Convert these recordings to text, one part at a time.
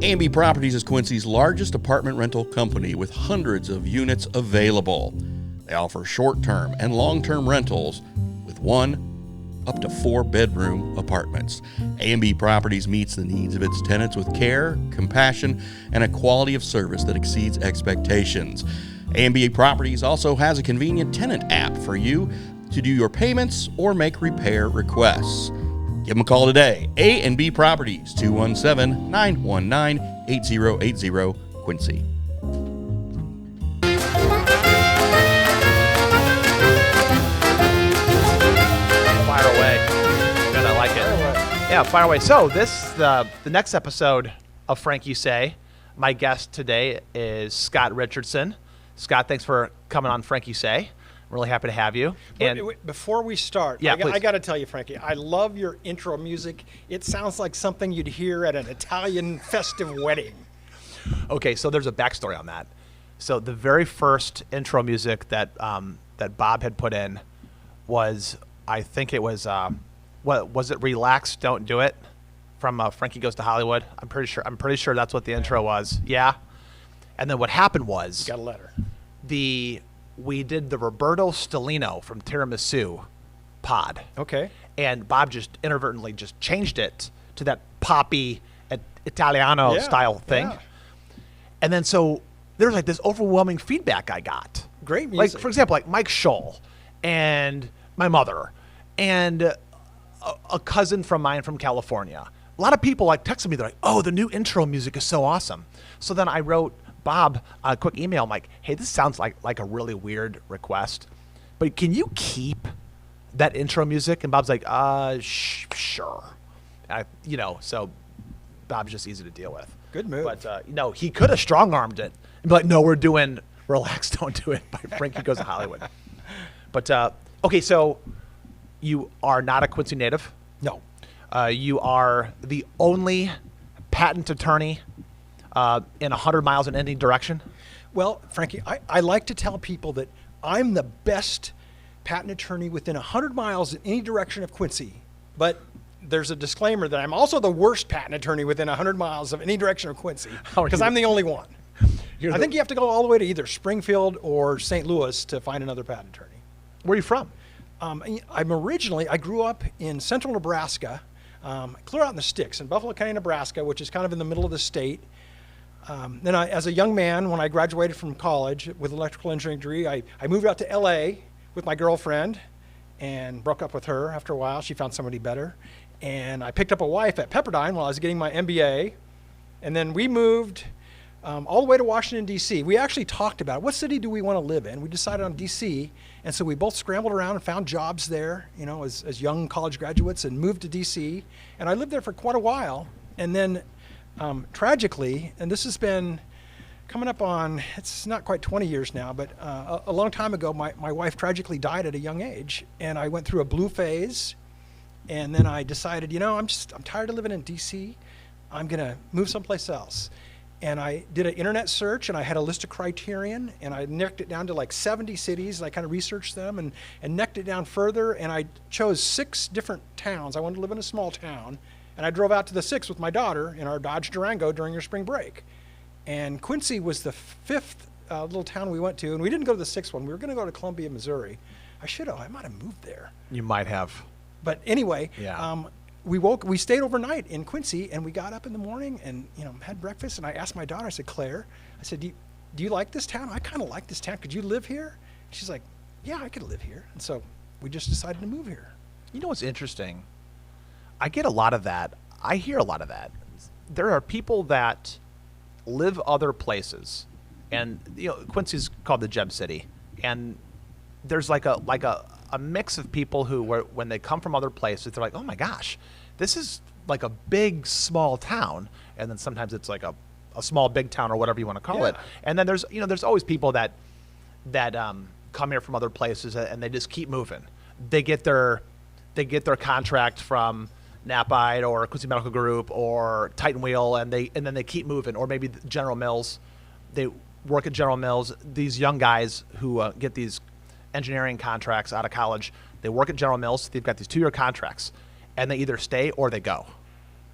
A&B Properties is Quincy's largest apartment rental company with hundreds of units available. They offer short-term and long-term rentals with 1 up to 4 bedroom apartments. A&B Properties meets the needs of its tenants with care, compassion, and a quality of service that exceeds expectations. A&B Properties also has a convenient tenant app for you to do your payments or make repair requests. Give them a call today. A&B Properties, 217-919-8080, Quincy. Fire away. Good, I like it. Yeah, fire away. So this, the next episode of Frankie Say, my guest today is Scott Richardson. Scott, thanks for coming on Frankie Say. I'm really happy to have you. And before we start, yeah, I got to tell you, Frankie, I love your intro music. It sounds like something you'd hear at an Italian festive wedding. Okay, so there's a backstory on that. So the very first intro music that that Bob had put in was, I think it was, what was it? Relax, Don't Do It, from Frankie Goes to Hollywood. I'm pretty sure that's what the intro was. Yeah. And then what happened was, got a letter. We did the Roberto Stellino from Tiramisu pod. Okay. And Bob just inadvertently just changed it to that poppy Italiano style thing. Yeah. And then so there's like this overwhelming feedback I got. Great music. Like, for example, like Mike Scholl and my mother and a cousin from mine from California. A lot of people like texted me. They're like, oh, the new intro music is so awesome. So then I wrote Bob a quick email. I'm like, hey, this sounds like a really weird request, but can you keep that intro music? And Bob's like, sure. So Bob's just easy to deal with. Good move. But, he could have strong-armed it and be like, no, we're doing Relax, Don't Do It by Frankie Goes to Hollywood. But, okay, so you are not a Quincy native. No. You are the only patent attorney in 100 miles in any direction? Well, Frankie, I like to tell people that I'm the best patent attorney within 100 miles in any direction of Quincy. But there's a disclaimer that I'm also the worst patent attorney within 100 miles of any direction of Quincy because I'm the only one. I think you have to go all the way to either Springfield or St. Louis to find another patent attorney. Where are you from? I grew up in central Nebraska, clear out in the sticks in Buffalo County, Nebraska, which is kind of in the middle of the state. Then as a young man, when I graduated from college with an electrical engineering degree, I moved out to LA with my girlfriend and broke up with her after a while. She found somebody better. And I picked up a wife at Pepperdine while I was getting my MBA. And then we moved all the way to Washington, D.C. We actually talked about what city do we want to live in. We decided on D.C. And so we both scrambled around and found jobs there, as young college graduates, and moved to D.C. And I lived there for quite a while. And then tragically, and this has been coming up on, it's not quite 20 years now, but a long time ago, my wife tragically died at a young age. And I went through a blue phase. And then I decided, I'm tired of living in D.C. I'm going to move someplace else. And I did an internet search, and I had a list of criterion, and I necked it down to like 70 cities, and I kind of researched them and necked it down further, and I chose 6 different towns. I wanted to live in a small town, and I drove out to the 6th with my daughter in our Dodge Durango during her spring break. And Quincy was the 5th little town we went to, and we didn't go to the 6th one. We were going to go to Columbia, Missouri. I might have moved there. You might have. But anyway, yeah. We stayed overnight in Quincy, and we got up in the morning and had breakfast. And I asked my daughter, I said, Claire, I said, do you like this town? I kind of like this town. Could you live here? She's like, yeah, I could live here. And so we just decided to move here. You know what's interesting? I get a lot of that. I hear a lot of that. There are people that live other places, and Quincy's called the Gem City, and there's like a mix of people who, when they come from other places, they're like, oh my gosh, this is like a big small town, and then sometimes it's like a small big town or whatever you want to call it. And then there's always people that come here from other places and they just keep moving. They get their contract from Knapite or Quincy Medical Group or Titan Wheel, and then they keep moving. Or maybe General Mills, they work at General Mills. These young guys who get these engineering contracts out of college, they work at General Mills. They've got these 2-year contracts, and they either stay or they go.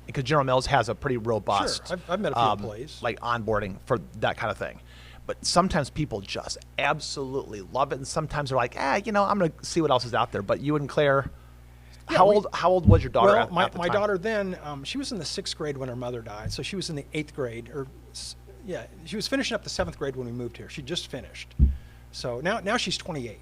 because General Mills has a pretty robust, Sure, I've met a few employees. like onboarding for that kind of thing. But sometimes people just absolutely love it, and sometimes they're like, I'm going to see what else is out there. But you and Claire, how old was your daughter? Well, at the my time? daughter then, she was in the 6th grade when her mother died, so she was in the 8th grade, she was finishing up the 7th grade when we moved here. She just finished. So now she's 28.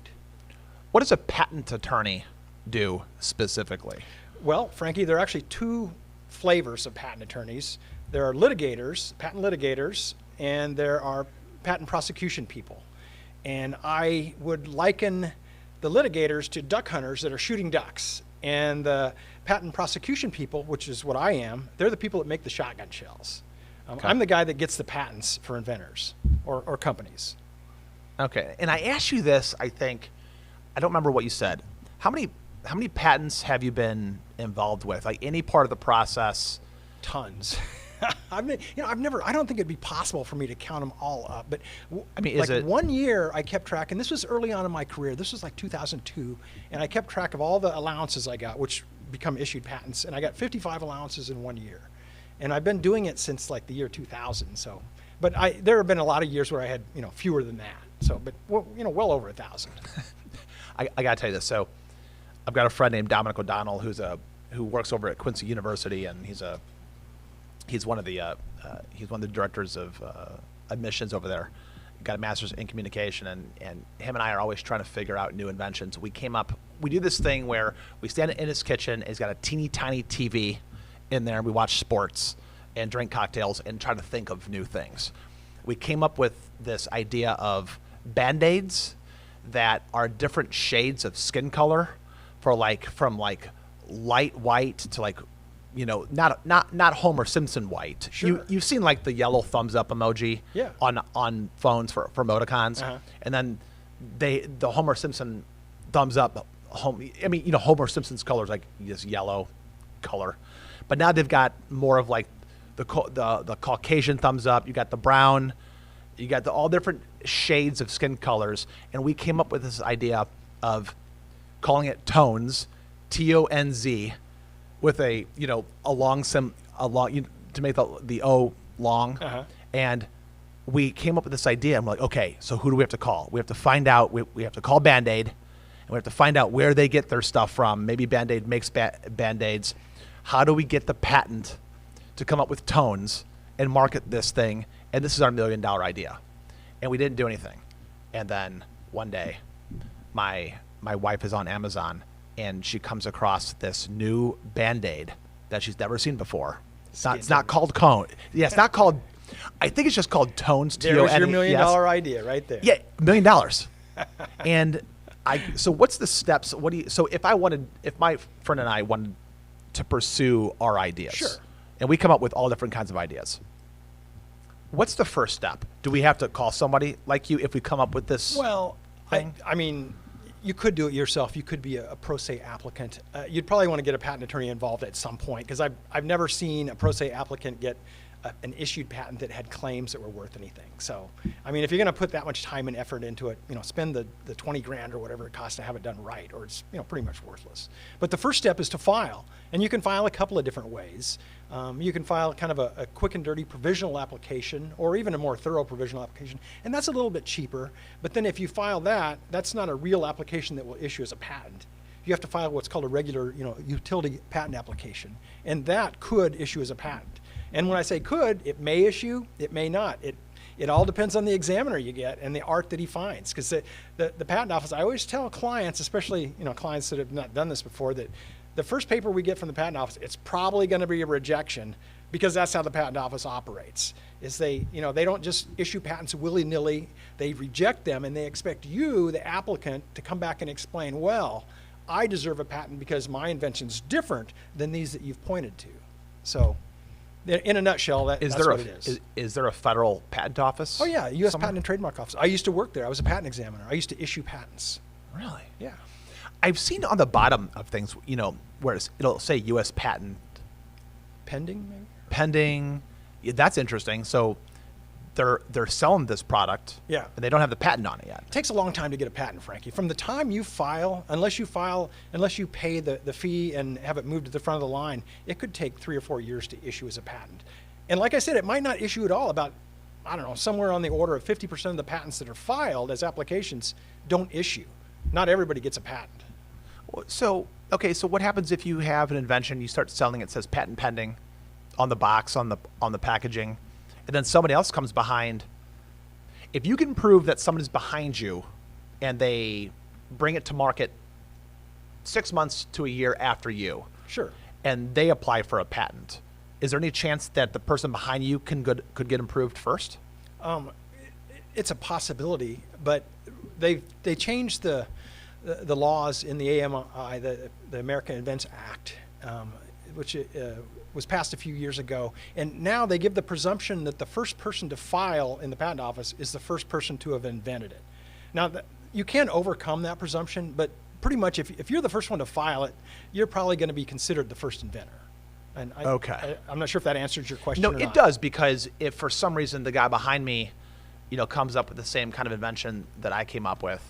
What does a patent attorney do specifically? Well, Frankie, there are actually 2 flavors of patent attorneys. There are litigators, patent litigators, and there are patent prosecution people. And I would liken the litigators to duck hunters that are shooting ducks. And the patent prosecution people, which is what I am, they're the people that make the shotgun shells. Okay. I'm the guy that gets the patents for inventors or companies. Okay. And I asked you this, I think, I don't remember what you said. How many patents have you been involved with? Like any part of the process? Tons. I don't think it'd be possible for me to count them all up, but is it 1 year I kept track, and this was early on in my career. This was like 2002, and I kept track of all the allowances I got, which become issued patents, and I got 55 allowances in 1 year, and I've been doing it since like the year 2000. So, but there have been a lot of years where I had fewer than that. So, but well over 1,000. I got to tell you this. So, I've got a friend named Dominic O'Donnell who works over at Quincy University, and he's one of the directors of admissions over there. Got a master's in communication, and him and I are always trying to figure out new inventions. We do this thing where we stand in his kitchen, and he's got a teeny tiny TV in there, and we watch sports and drink cocktails and try to think of new things. We came up with this idea of Band-Aids that are different shades of skin color from light white to not Homer Simpson white. Sure. You've seen like the yellow thumbs up emoji on phones for emoticons. Uh-huh. And then the Homer Simpson thumbs up Homer Simpson's color is like this yellow color. But now they've got more of like the Caucasian thumbs up. You got the brown, you got all different shades of skin colors, and we came up with this idea of calling it tones, TONZ, with a long to make the O long. Uh-huh. And we came up with this idea, and we're like, okay, so who do we have to call? We have to find out. We have to call Band-Aid, and we have to find out where they get their stuff from. Maybe Band-Aid makes Band-Aids. How do we get the patent to come up with tones and market this thing? And this is our $1 million idea. And we didn't do anything. And then one day, my wife is on Amazon, and she comes across this new Band-Aid that she's never seen before. It's not called Cone. Yeah, it's not called. I think it's just called Tones. There's your $1 million idea right there. Yeah, $1 million. And so what's the steps? So if my friend and I wanted to pursue our ideas, sure, and we come up with all different kinds of ideas, what's the first step? Do we have to call somebody like you if we come up with this? Well, thing? I mean, you could do it yourself. You could be a pro se applicant. You'd probably want to get a patent attorney involved at some point, because I've never seen a pro se applicant get an issued patent that had claims that were worth anything. So, I mean, if you're going to put that much time and effort into it, spend the 20 grand or whatever it costs to have it done right, or it's pretty much worthless. But the first step is to file, and you can file a couple of different ways. You can file kind of a quick and dirty provisional application, or even a more thorough provisional application, and that's a little bit cheaper. But then if you file that, that's not a real application that will issue as a patent. You have to file what's called a regular, utility patent application, and that could issue as a patent. And when I say could, it may issue, it may not. It all depends on the examiner you get and the art that he finds. Because the patent office, I always tell clients, especially clients that have not done this before, that the first paper we get from the patent office, it's probably going to be a rejection, because that's how the patent office operates. Is they don't just issue patents willy-nilly. They reject them, and they expect you, the applicant, to come back and explain, well, I deserve a patent because my invention's different than these that you've pointed to. So, in a nutshell, that's what it is. Is there a federal patent office? Oh, yeah, U.S. Patent and Trademark Office. I used to work there. I was a patent examiner. I used to issue patents. Really? Yeah. I've seen on the bottom of things, where it'll say U.S. patent. Pending, maybe? Pending. Yeah, that's interesting. So they're selling this product. Yeah. And they don't have the patent on it yet. It takes a long time to get a patent, Frankie. From the time you file, unless you pay the fee and have it moved to the front of the line, it could take 3 or 4 years to issue as a patent. And like I said, it might not issue at all. About, I don't know, somewhere on the order of 50% of the patents that are filed as applications don't issue. Not everybody gets a patent. So, okay, so what happens if you have an invention, you start selling it, says patent pending on the box, on the packaging, and then somebody else comes behind. If you can prove that somebody's behind you and they bring it to market 6 months to a year after you, Sure. and they apply for a patent, is there any chance that the person behind you could get improved first? It's a possibility, but they changed the laws in the AMI, the American Invents Act, which was passed a few years ago, and now they give the presumption that the first person to file in the patent office is the first person to have invented it. Now, you can overcome that presumption, but pretty much if you're the first one to file it, you're probably going to be considered the first inventor. And I'm not sure if that answers your question. No, or it not. does, because if for some reason the guy behind me, comes up with the same kind of invention that I came up with,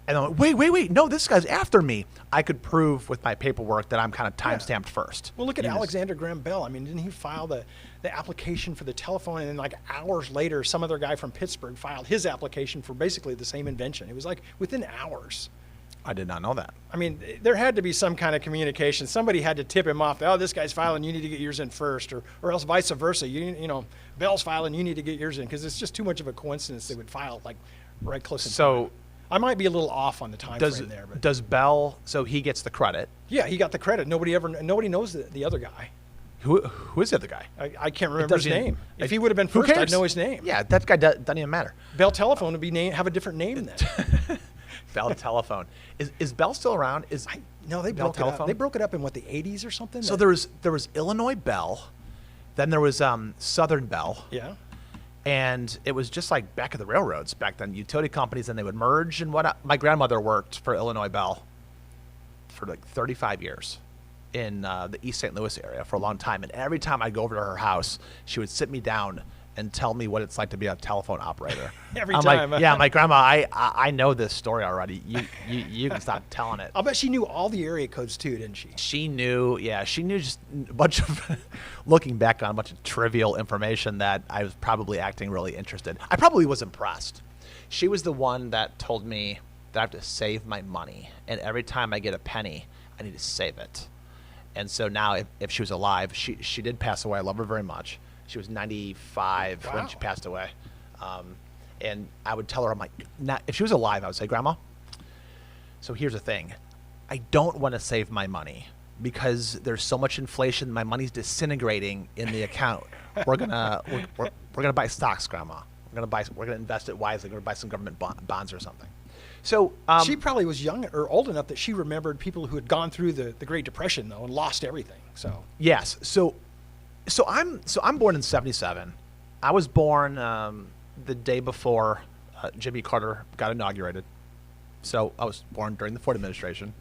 and I'm like, wait, no, this guy's after me. I could prove with my paperwork that I'm kind of time-stamped first. Well, look at Alexander Graham Bell. I mean, didn't he file the application for the telephone, and then like hours later, some other guy from Pittsburgh filed his application for basically the same invention. It was like within hours. I did not know that. I mean, there had to be some kind of communication. Somebody had to tip him off. Oh, this guy's filing. You need to get yours in first, or else vice versa. Bell's filing. You need to get yours in, because it's just too much of a coincidence they would file like right close in time. I might be a little off on the time frame there, but does Bell? So he gets the credit. Yeah, he got the credit. Nobody knows the other guy. Who is the other guy? I can't remember his name. If he would have been first, I'd know his name. Yeah, that guy doesn't even matter. Bell Telephone would have a different name than that. Bell Telephone. Is Bell still around? No, they Bell broke it up. Telephone? They broke it up in the 80s or something. So there was Illinois Bell, then there was Southern Bell. Yeah. And it was just like back of the railroads back then, utility companies, and they would merge and whatnot. My grandmother worked for Illinois Bell for like 35 years in the East St. Louis area for a long time. And every time I'd go over to her house, she would sit me down and tell me what it's like to be a telephone operator. Every I'm time. Like, yeah, my grandma, I know this story already. You can stop telling it. I'll bet she knew all the area codes too, didn't she? She knew just a bunch of, looking back on a bunch of trivial information that I was probably acting really interested. I probably was impressed. She was the one that told me that I have to save my money. And every time I get a penny, I need to save it. And so now if she was alive, she did pass away. I love her very much. She was 95 when she passed away. And I would tell her, I'm like, if she was alive, I would say, Grandma, so here's the thing. I don't want to save my money because there's so much inflation. My money's disintegrating in the account. We're gonna buy stocks, Grandma. We're gonna invest it wisely. We're gonna buy some government bonds or something. So she probably was young or old enough that she remembered people who had gone through the Great Depression though and lost everything. So yes. So I'm born in '77. I was born the day before Jimmy Carter got inaugurated. So I was born during the Ford administration.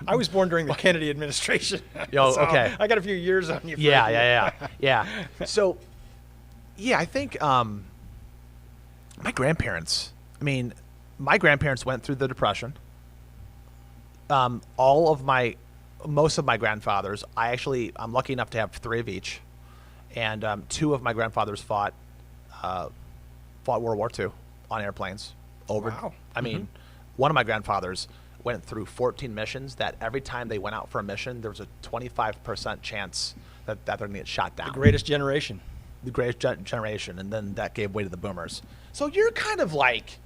I was born during the Kennedy administration. Yo, so okay. I got a few years on you. Yeah. So, yeah, I think my grandparents. I mean, my grandparents went through the Depression. Most of my grandfathers, I'm lucky enough to have 3 of each, and 2 of my grandfathers fought World War II on airplanes. Wow. I mean, one of my grandfathers went through 14 missions. That every time they went out for a mission, there was a 25% chance that they're going to get shot down. The greatest generation. The greatest generation, and then that gave way to the boomers. So you're kind of like,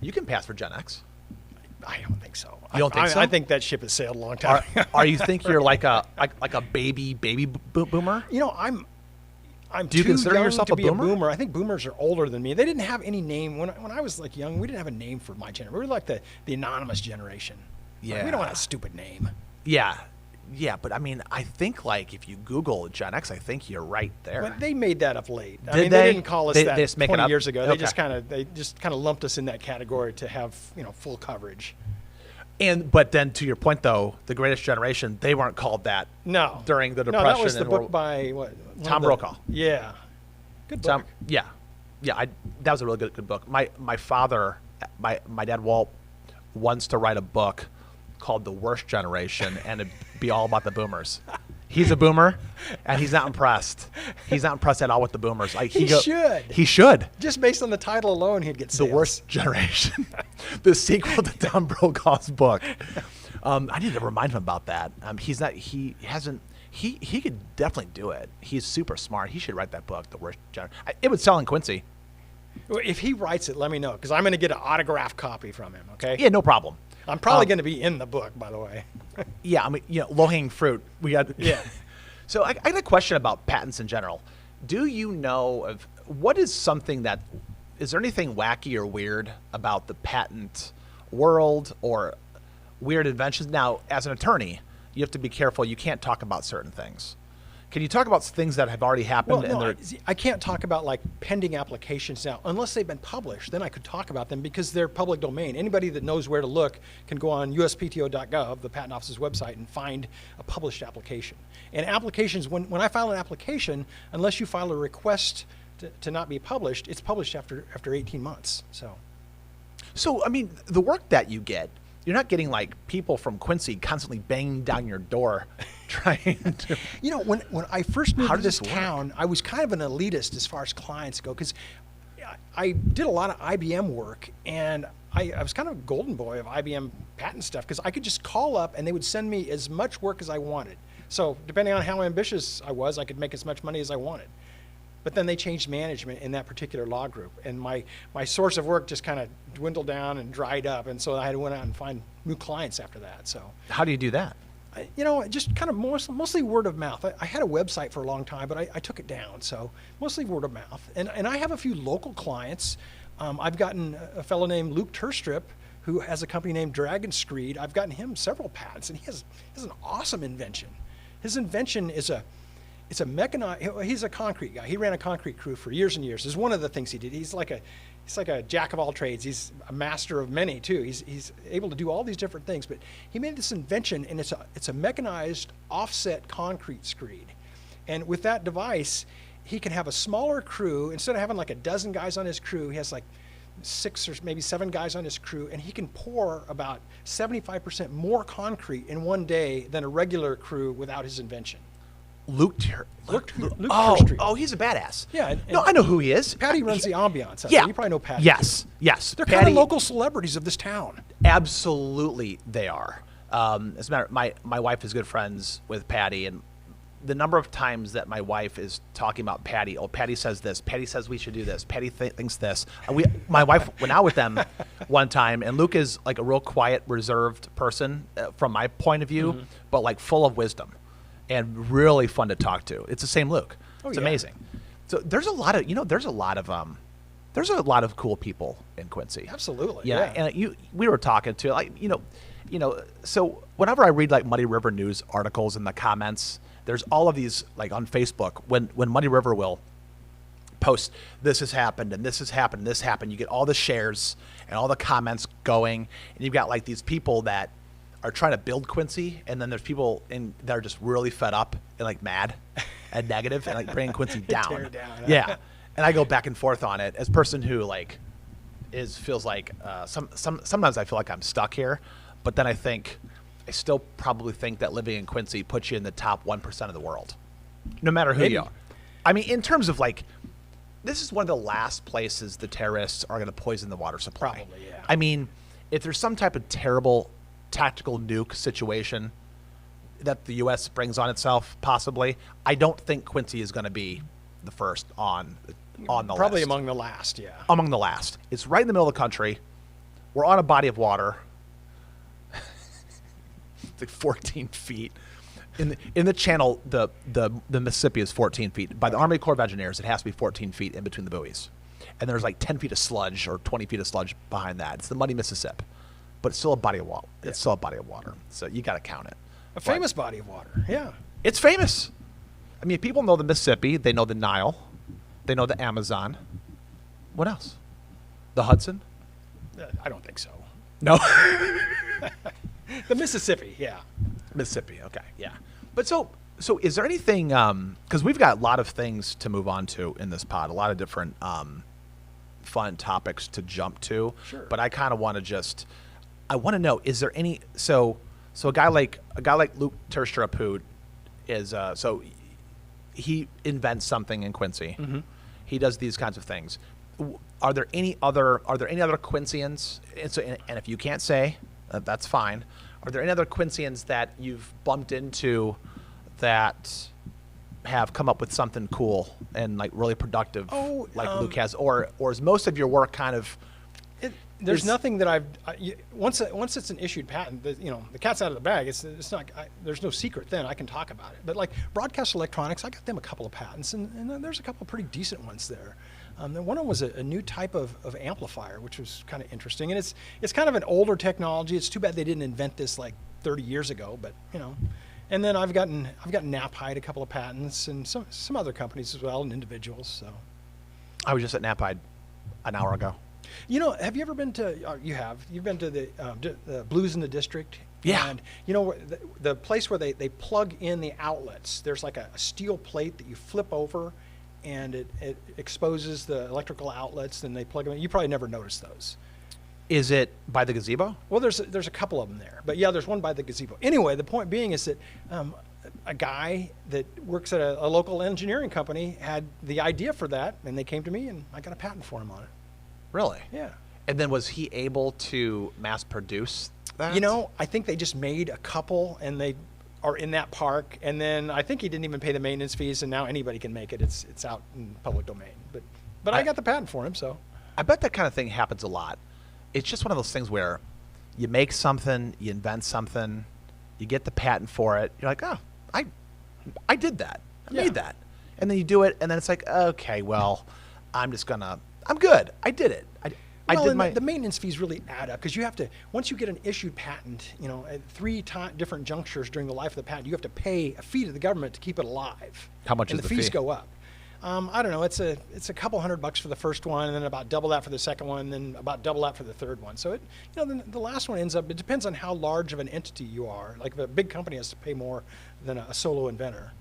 you can pass for Gen X. I don't think so. You don't think so? I think that ship has sailed a long time. Are you think you're like a baby boomer? I'm Do you too consider young yourself to a be boomer? a boomer. I think boomers are older than me. They didn't have any name when I was like young. We didn't have a name for my generation. We were like the anonymous generation. Yeah. Like, we don't want a stupid name. Yeah, but I mean, I think like if you Google Gen X, I think you're right there. But they made that up late. I Did mean, they? didn't call us They that just make it 20 up? years ago. Okay. They just kind of lumped us in that category to have full coverage. But then to your point though, the greatest generation, they weren't called that. No. During the Depression. No, that was the and book by what? Tom Brokaw. Yeah. Good So, book. yeah. That was a really good book. My father, my dad Walt, wants to write a book called The Worst Generation, and it'd be all about the boomers. He's a boomer, and he's not impressed. He's not impressed at all with the boomers. Like He should. He should. Just based on the title alone, he'd get The sales. Worst Generation, the sequel to Tom Brokaw's book. I need to remind him about that. He's not. He hasn't. He could definitely do it. He's super smart. He should write that book, The Worst Generation. It would sell in Quincy. Well, if he writes it, let me know, because I'm going to get an autographed copy from him, okay? Yeah, no problem. I'm probably going to be in the book, by the way. Yeah, I mean, low-hanging fruit. We got. Yeah. So I got a question about patents in general. Do you know of what is something that is there anything wacky or weird about the patent world or weird inventions? Now, as an attorney, you have to be careful. You can't talk about certain things. Can you talk about things that have already happened? Well, no, I can't talk about like pending applications now unless they've been published. Then I could talk about them because they're public domain. Anybody that knows where to look can go on uspto.gov, the Patent Office's website, and find a published application. And applications, when I file an application, unless you file a request to not be published, it's published after 18 months. So, I mean, the work that you get, you're not getting like people from Quincy constantly banging down your door trying to. When I first moved How to does this this work? town, I was kind of an elitist as far as clients go, because I did a lot of IBM work, and I was kind of a golden boy of IBM patent stuff, because I could just call up and they would send me as much work as I wanted. So depending on how ambitious I was, I could make as much money as I wanted. But then they changed management in that particular law group, and my source of work just kind of dwindled down and dried up, and so I had to went out and find new clients after that. So, How do you do that? just kind of mostly word of mouth. I had a website for a long time, but I took it down. So mostly word of mouth, and I have a few local clients. I've gotten a fellow named Luke Turstrip, who has a company named Dragon Screed. I've gotten him several patents, and he has an awesome invention. His invention is it's a mechanized. He's a concrete guy. He ran a concrete crew for years and years. Is one of the things he did. He's like a jack of all trades. He's a master of many too. He's able to do all these different things. But he made this invention, and it's a mechanized offset concrete screed. And with that device, he can have a smaller crew. Instead of having like a dozen guys on his crew, he has like 6 or maybe 7 guys on his crew, and he can pour about 75% more concrete in one day than a regular crew without his invention. Luke Turstrip. Oh, he's a badass. Yeah, no, I know who he is. Patty runs the ambiance. Yeah, You probably know Patty. Yes. They're Patty, kind of local celebrities of this town. Absolutely, they are. As a matter, my wife is good friends with Patty, and the number of times that my wife is talking about Patty, Patty says this, Patty says we should do this, Patty thinks this. And my wife went out with them one time, and Luke is like a real quiet, reserved person from my point of view, but like full of wisdom and really fun to talk to. It's the same Luke. It's amazing. So there's a lot of cool people in Quincy. Absolutely. Yeah. And we were talking to like so whenever I read like Muddy River news articles in the comments, there's all of these like on Facebook when Muddy River will post this has happened and this has happened and this happened, you get all the shares and all the comments going, and you've got like these people that are trying to build Quincy, and then there's people that are just really fed up and like mad and negative and like bringing Quincy down. Tear it down, huh? Yeah. And I go back and forth on it as a person who like feels like sometimes I feel like I'm stuck here, but then I still probably think that living in Quincy puts you in the top 1% of the world, no matter who you are. I mean, in terms of like, this is one of the last places the terrorists are going to poison the water supply. Probably, yeah. I mean, if there's some type of terrible tactical nuke situation that the U.S. brings on itself, possibly, I don't think Quincy is going to be the first on the Probably list. among the last, yeah. Among the last. It's right in the middle of the country. We're on a body of water. It's like 14 feet. In the channel, the Mississippi is 14 feet. By the Army Corps of Engineers, it has to be 14 feet in between the buoys. And there's like 10 feet of sludge or 20 feet of sludge behind that. It's the muddy Mississippi. But it's still a body of water. It's still a body of water. So you got to count it. A famous body of water, yeah. It's famous. I mean, people know the Mississippi. They know the Nile. They know the Amazon. What else? The Hudson? I don't think so. No. The Mississippi, yeah. Mississippi, okay, yeah. But so So is there anything, because we've got a lot of things to move on to in this pod, a lot of different fun topics to jump to. Sure. But I kind of want to I want to know, is there any, so a guy like Luke Terstrup, who is, so he invents something in Quincy. Mm-hmm. He does these kinds of things. Are there any other Quincyans? And if you can't say, that's fine. Are there any other Quincyans that you've bumped into that have come up with something cool and like really productive, Luke has, or is most of your work kind of? There's nothing that once it's an issued patent, the cat's out of the bag. It's not. There's no secret then. I can talk about it. But like broadcast electronics, I got them a couple of patents, and there's a couple of pretty decent ones there. One of them was a new type of amplifier, which was kind of interesting, and it's kind of an older technology. It's too bad they didn't invent this like 30 years ago, but And then I've gotten Knapheide a couple of patents, and some other companies as well, and individuals. So, I was just at Knapheide an hour ago. Have you ever been to? You've been to the Blues in the District. Yeah. And the place where they plug in the outlets. There's like a steel plate that you flip over, and it exposes the electrical outlets. Then they plug them in. You probably never noticed those. Is it by the gazebo? Well, there's a couple of them there, but yeah, there's one by the gazebo. Anyway, the point being is that a guy that works at a local engineering company had the idea for that, and they came to me, and I got a patent for him on it. Really? Yeah. And then was he able to mass produce that? I think they just made a couple, and they are in that park, and then I think he didn't even pay the maintenance fees, and now anybody can make it. It's out in public domain. But I got the patent for him, so. I bet that kind of thing happens a lot. It's just one of those things where you make something, you invent something, you get the patent for it. You're like, oh, I did that. I made that. And then you do it, and then it's like, okay, well, I'm good. I did it. The maintenance fees really add up because you have to, once you get an issued patent, at three different junctures during the life of the patent, you have to pay a fee to the government to keep it alive. How much is the the fees fee? go up. I don't know. It's a couple $100 for the first one, and then about double that for the second one, and then about double that for the third one. So the last one ends up. It depends on how large of an entity you are. Like if a big company has to pay more than a solo inventor,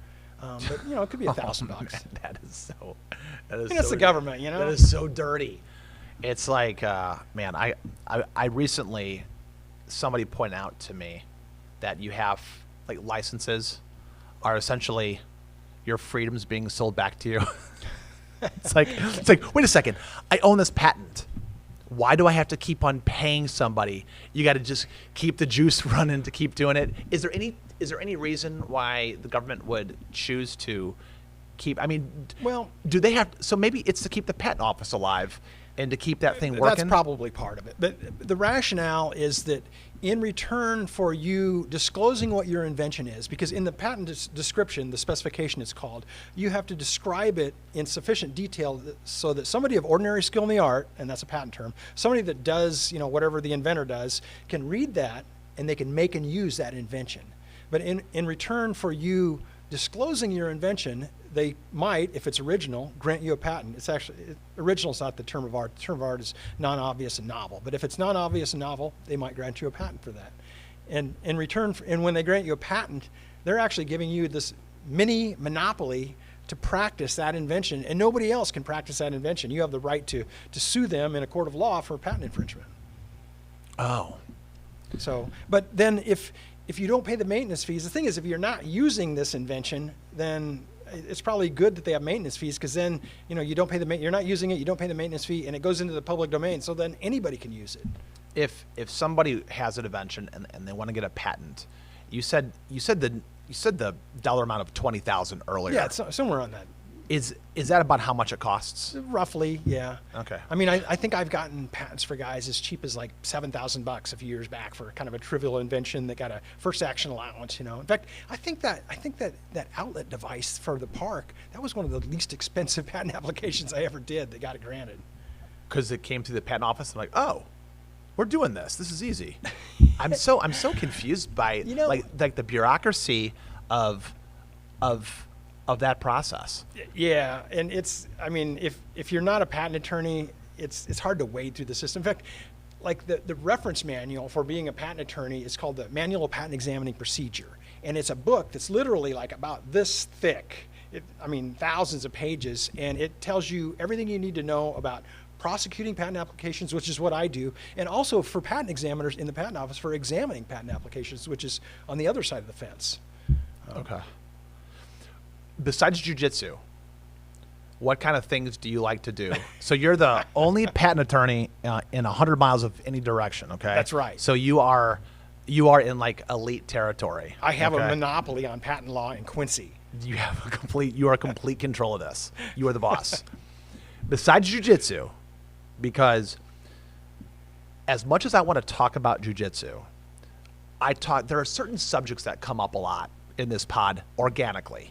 but it could be $1,000. That is so. It's the government, That is so dirty. It's like, man, I recently somebody pointed out to me that you have like licenses are essentially your freedom's being sold back to you. It's like, wait a second. I own this patent. Why do I have to keep on paying somebody? You got to just keep the juice running to keep doing it. Is there any reason why the government would choose to keep? I mean, well, do they have? So maybe it's to keep the patent office alive and to keep that thing working. That's probably part of it. But the rationale is that in return for you disclosing what your invention is, because in the patent description, the specification it's called, you have to describe it in sufficient detail so that somebody of ordinary skill in the art, and that's a patent term, somebody that does, whatever the inventor does, can read that and they can make and use that invention. But in return for you disclosing your invention, they might, if it's original, grant you a patent. It's actually, original is not the term of art. The term of art is non-obvious and novel. But if it's non-obvious and novel, they might grant you a patent for that. And in return, and when they grant you a patent, they're actually giving you this mini monopoly to practice that invention, and nobody else can practice that invention. You have the right to sue them in a court of law for patent infringement. Oh. So, but then if you don't pay the maintenance fees, the thing is, if you're not using this invention, then it's probably good that they have maintenance fees, because then you don't pay you're not using it, you don't pay the maintenance fee, and it goes into the public domain, so then anybody can use it. If somebody has an invention and they want to get a patent, you said the dollar amount of $20,000 earlier. Yeah, it's somewhere on that. Is that about how much it costs? Roughly, yeah. Okay. I mean, I think I've gotten patents for guys as cheap as like $7,000 a few years back for kind of a trivial invention that got a first action allowance. In fact, I think that outlet device for the park, that was one of the least expensive patent applications I ever did. That got it granted. Because it came through the patent office. I'm like, oh, we're doing this. This is easy. I'm so confused by like the bureaucracy of that process. Yeah, and if you're not a patent attorney, it's hard to wade through the system. In fact, like the reference manual for being a patent attorney is called the Manual of Patent Examining Procedure, And it's a book that's literally like about this thick. Thousands of pages, and it tells you everything you need to know about prosecuting patent applications, which is what I do, and also for patent examiners in the patent office for examining patent applications, which is on the other side of the fence. Okay. Besides jiu-jitsu, what kind of things do you like to do? So you're the only patent attorney in 100 miles of any direction, okay? That's right. So you are in like elite territory. I have a monopoly on patent law in Quincy. You are complete control of this. You are the boss. Besides jiu-jitsu, because as much as I want to talk about jiu-jitsu, there are certain subjects that come up a lot in this pod organically,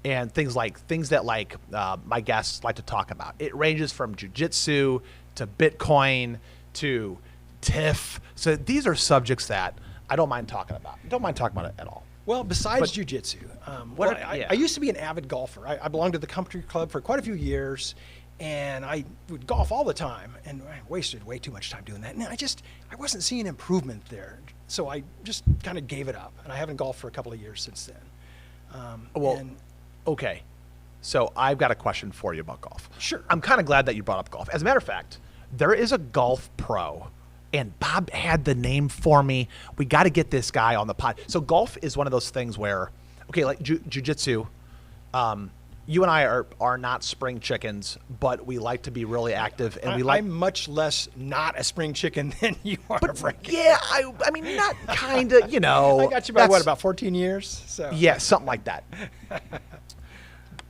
and things that my guests like to talk about. It ranges from jiu-jitsu to Bitcoin to TIFF. So these are subjects that I don't mind talking about. Don't mind talking about it at all. Well, besides jiu-jitsu, I used to be an avid golfer. I belonged to the country club for quite a few years, and I would golf all the time, and I wasted way too much time doing that. And I wasn't seeing improvement there, so I just kind of gave it up, and I haven't golfed for a couple of years since then. Okay. So I've got a question for you about golf. Sure. I'm kind of glad that you brought up golf. As a matter of fact, there is a golf pro, and Bob had the name for me. We got to get this guy on the pod. So golf is one of those things where, okay, like jiu-jitsu, you and I are not spring chickens, but we like to be really active, and I'm much less not a spring chicken than you are, Frankie. Yeah, I mean, not kind of, I got you by about 14 years? So. Yeah, something like that.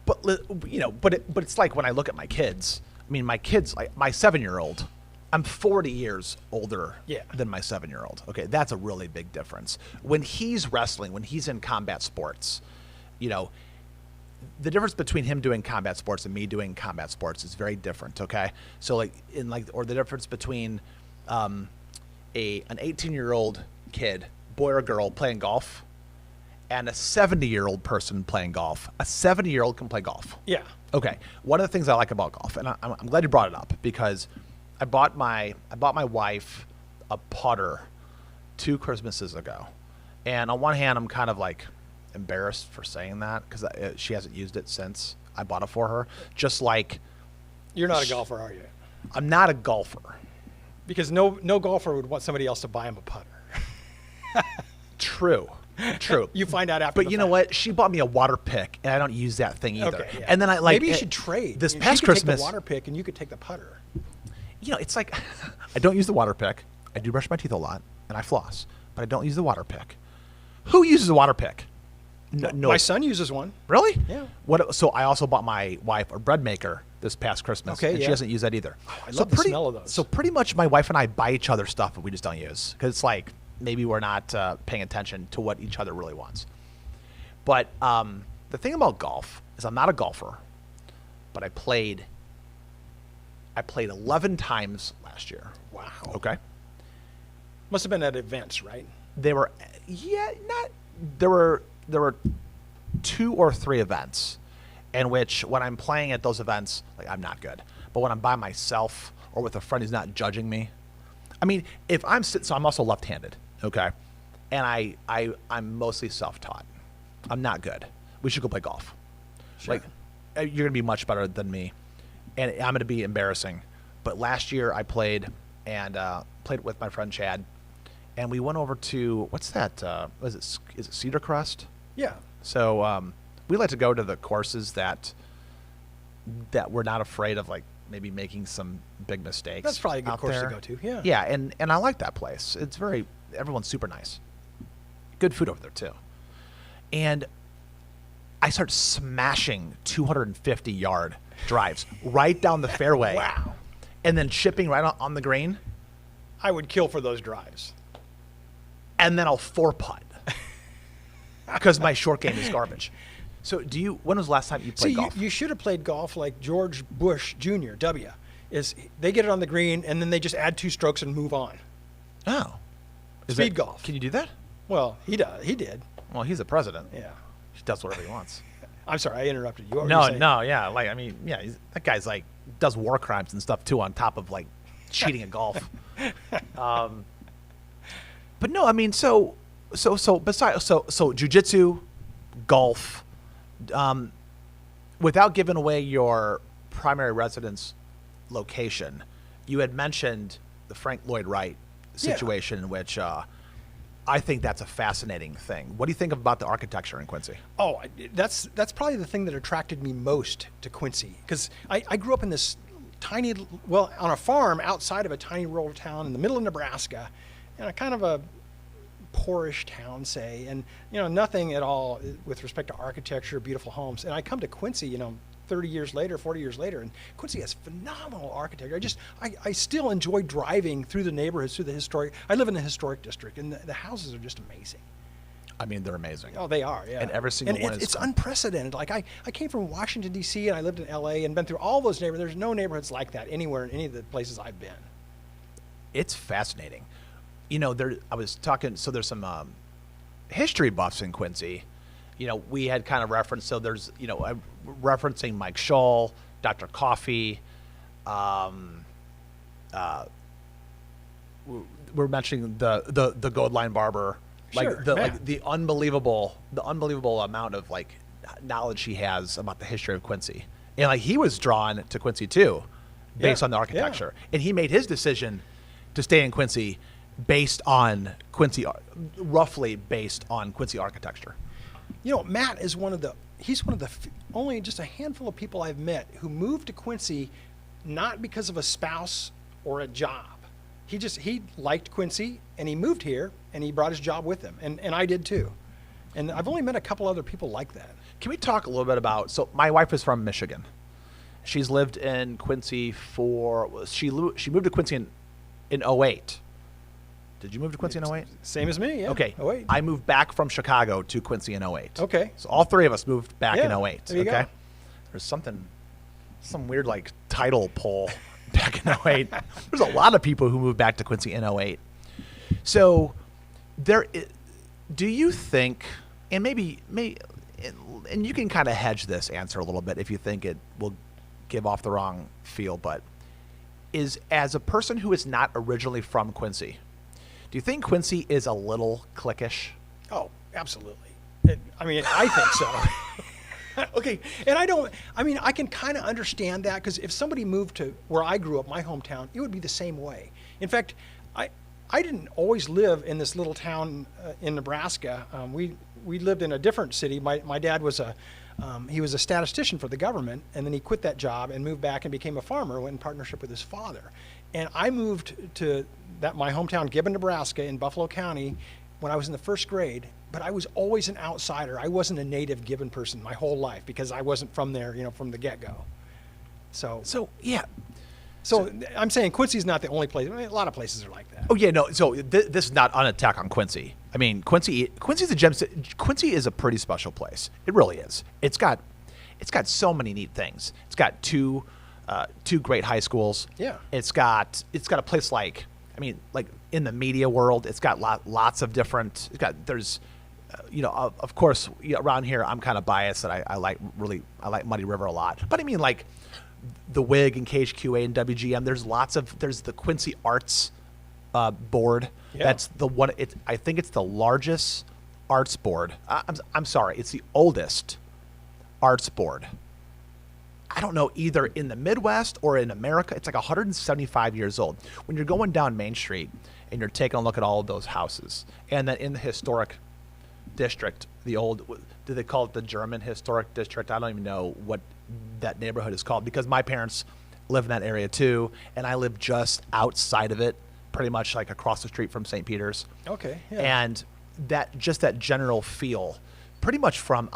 But it's like when I look at my kids. I mean, my kids, like my 7-year-old, I'm 40 years older than my 7-year-old. Okay, that's a really big difference. When he's wrestling, when he's in combat sports, the difference between him doing combat sports and me doing combat sports is very different, okay? So or the difference between an 18-year-old kid, boy or girl, playing golf and a 70-year-old person playing golf. A 70-year-old can play golf. Yeah. Okay. One of the things I like about golf, and I'm glad you brought it up, because I bought my wife a putter 2 Christmases ago. And on one hand, I'm kind of like embarrassed for saying that because she hasn't used it since I bought it for her. Just like you're not a golfer, are you? I'm not a golfer. Because no golfer would want somebody else to buy him a putter. True. You find out after. But you know what? She bought me a water pick, and I don't use that thing either. Okay, yeah. And then maybe you should trade. This she past could Christmas, take the water pick, and you could take the putter. It's like I don't use the water pick. I do brush my teeth a lot, and I floss, but I don't use the water pick. Who uses a water pick? No. My son uses one. Really? Yeah. So I also bought my wife a bread maker this past Christmas. Okay, and she doesn't use that either. Oh, I love the smell of those. So pretty much my wife and I buy each other stuff that we just don't use because it's like maybe we're not paying attention to what each other really wants. But the thing about golf is I'm not a golfer, but I played 11 times last year. Wow. Okay. Must have been at events, right? There were 2 or 3 events in which when I'm playing at those events, like I'm not good. But when I'm by myself or with a friend who's not judging me, I mean, if I'm so I'm also left-handed, okay? And I'm mostly self-taught. I'm not good. We should go play golf. Sure. Like, you're going to be much better than me, and I'm going to be embarrassing. But last year I played with my friend Chad, and we went over to, what's that? Is it Cedar Crest? Yeah. So we like to go to the courses that we're not afraid of, like maybe making some big mistakes. That's probably a good course there. to go to. Yeah. Yeah, and I like that place. It's everyone's super nice. Good food over there too. And I start smashing 250-yard drives right down the fairway. Wow. And then chipping right on the green. I would kill for those drives. And then I'll 4-putt. Because my short game is garbage. So when was the last time you played golf? You should have played golf like George Bush Jr., W. They get it on the green, and then they just add 2 strokes and move on. Oh. Speed golf. Can you do that? Well, he does. He did. Well, he's the president. Yeah. He does whatever he wants. I'm sorry, I interrupted you. What were you saying? Yeah. Like, I mean, yeah, that guy's like does war crimes and stuff too on top of like cheating at golf. But no, I mean, so So jiu-jitsu, golf, without giving away your primary residence location, you had mentioned the Frank Lloyd Wright situation, in which I think that's a fascinating thing. What do you think about the architecture in Quincy? Oh, that's probably the thing that attracted me most to Quincy, because I grew up in this tiny, well, on a farm outside of a tiny rural town in the middle of Nebraska, and a kind of a poorish town, say, and nothing at all with respect to architecture, beautiful homes. And I come to Quincy, 30 years later, 40 years later, and Quincy has phenomenal architecture. I still enjoy driving through the neighborhoods, through the historic. I live in the historic district, and the houses are just amazing. I mean, they're amazing. Oh, they are, yeah. And every single one is... It's unprecedented. Like, I came from Washington, D.C., and I lived in L.A. and been through all those neighborhoods. There's no neighborhoods like that anywhere in any of the places I've been. It's fascinating. I was talking, so there's some history buffs in Quincy. We had kind of referenced, so there's, I'm referencing Mike Scholl, Dr. Coffey. We're mentioning the Gold Line Barber. Sure, the unbelievable amount of knowledge he has about the history of Quincy, and he was drawn to Quincy too, based on the architecture, and he made his decision to stay in Quincy roughly based on Quincy architecture. Matt is he's one of the only just a handful of people I've met who moved to Quincy not because of a spouse or a job. He liked Quincy, and he moved here, and he brought his job with him, and I did too. And I've only met a couple other people like that. Can we talk a little bit about, so my wife is from Michigan. She's lived in Quincy she moved to Quincy in 08. Did you move to Quincy in 08? Same as me, yeah. Okay. 08. I moved back from Chicago to Quincy in 08. Okay. So all three of us moved back in 08. There you okay. go. There's some weird title poll back in 08. There's a lot of people who moved back to Quincy in 08. So do you think, and and you can kind of hedge this answer a little bit if you think it will give off the wrong feel, but as a person who is not originally from Quincy, do you think Quincy is a little cliquish? Oh, absolutely. I think so. Okay, and I can kind of understand that, because if somebody moved to where I grew up, my hometown, it would be the same way. In fact, I didn't always live in this little town in Nebraska. We lived in a different city. My dad was he was a statistician for the government, and then he quit that job and moved back and became a farmer, went in partnership with his father. And I moved to my hometown, Gibbon, Nebraska, in Buffalo County, when I was in the first grade. But I was always an outsider. I wasn't a native Gibbon person my whole life, because I wasn't from there, from the get-go. So yeah. So I'm saying Quincy's not the only place. A lot of places are like that. Oh yeah, no. So this is not an attack on Quincy. I mean, Quincy's a gem. Quincy is a pretty special place. It really is. It's got so many neat things. It's got two great high schools. Yeah. It's got a place in the media world. It's got lots of different. There's of course, around here I'm kind of biased that I like Muddy River a lot. But I mean, the WIG and KHQA and WGM. There's the Quincy Arts board. Yeah. That's the one. I think it's the largest arts board. I'm sorry, it's the oldest arts board. I don't know, either in the Midwest or in America. It's 175 years old. When you're going down Main Street and you're taking a look at all of those houses, and then in the historic district, the old, do they call it the German historic district? I don't even know what that neighborhood is called, because my parents live in that area too, and I live just outside of it, pretty much across the street from St. Peter's. Okay. Yeah. And that general feel, pretty much I'm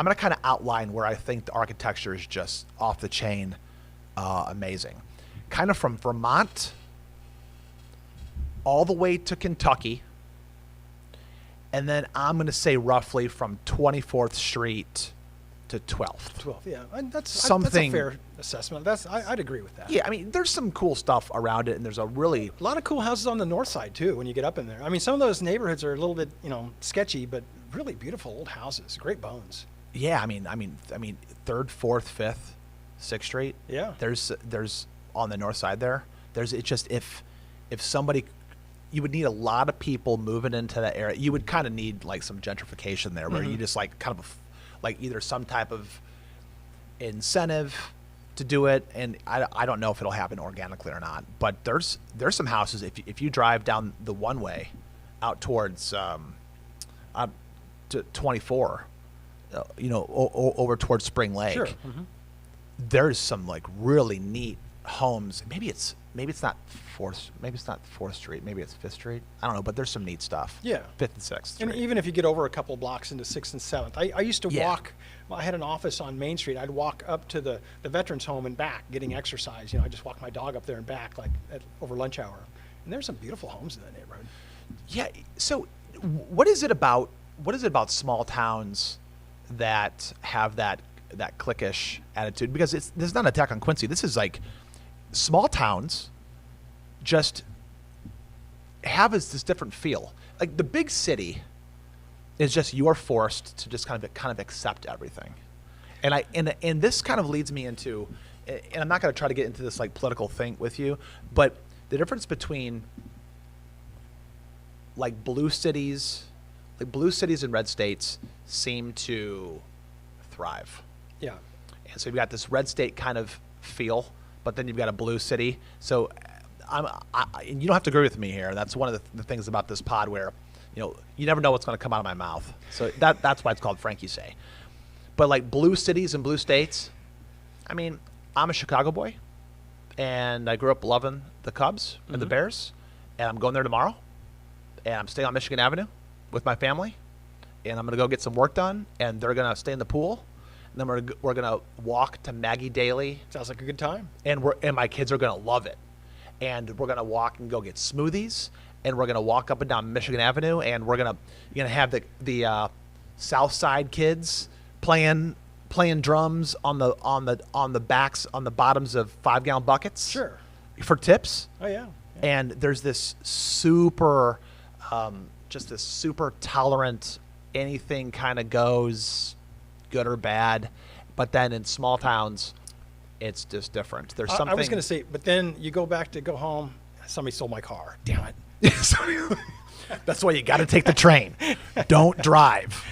going to kind of outline where I think the architecture is just off the chain amazing. Kind of from Vermont all the way to Kentucky. And then I'm going to say roughly from 24th Street to 12th. 12th, yeah. And that's something. That's a fair assessment. I'd agree with that. Yeah, I mean, there's some cool stuff around it, and there's a lot of cool houses on the north side too when you get up in there. I mean, some of those neighborhoods are a little bit, sketchy, but really beautiful old houses, great bones. Yeah, I mean, 3rd, 4th, 5th, 6th Street. Yeah. There's on the north side there. It's just if somebody you would need a lot of people moving into that area. You would kind of need like some gentrification there, where you just like kind of like either some type of incentive to do it, and I don't know if it'll happen organically or not. But there's some houses if you drive down the one way out towards to 24, over towards Spring Lake. Sure. There's some like really neat homes. Maybe it's not Fourth. Maybe it's not 4th Street. Maybe it's 5th Street. I don't know, but there's some neat stuff. Yeah. 5th and 6th Street. And even if you get over a couple blocks into 6th and 7th, I used to Yeah. walk. Well, I had an office on Main Street. I'd walk up to the veterans home and back, getting exercise. I just walk my dog up there and back, like over lunch hour. And there's some beautiful homes in that neighborhood. Yeah. So, what is it about small towns that have that cliquish attitude? Because this is not an attack on Quincy. This is like small towns just have this different feel. Like the big city is just you're forced to just kind of accept everything. And this kind of leads me into, and I'm not going to try to get into this like political thing with you, but the difference between like blue cities and red states seem to thrive. Yeah. And so you've got this red state kind of feel, but then you've got a blue city. So and you don't have to agree with me here. That's one of the things about this pod where, you never know what's going to come out of my mouth. So that's why it's called Frankie Say. But like blue cities and blue states, I mean, I'm a Chicago boy, and I grew up loving the Cubs and the Bears, and I'm going there tomorrow, and I'm staying on Michigan Avenue with my family, and I'm going to go get some work done, and they're going to stay in the pool, and then we're going to walk to Maggie Daly. Sounds like a good time. And my kids are going to love it. And we're going to walk and go get smoothies, and we're going to walk up and down Michigan Avenue, and you're going to have the South Side kids playing drums on the bottoms of 5-gallon buckets. Sure. For tips. Oh yeah. And there's this super tolerant, anything kind of goes, good or bad. But then in small towns, it's just different. There's something. I was going to say, but then you go home, somebody stole my car. Damn it. That's why you got to take the train. Don't drive.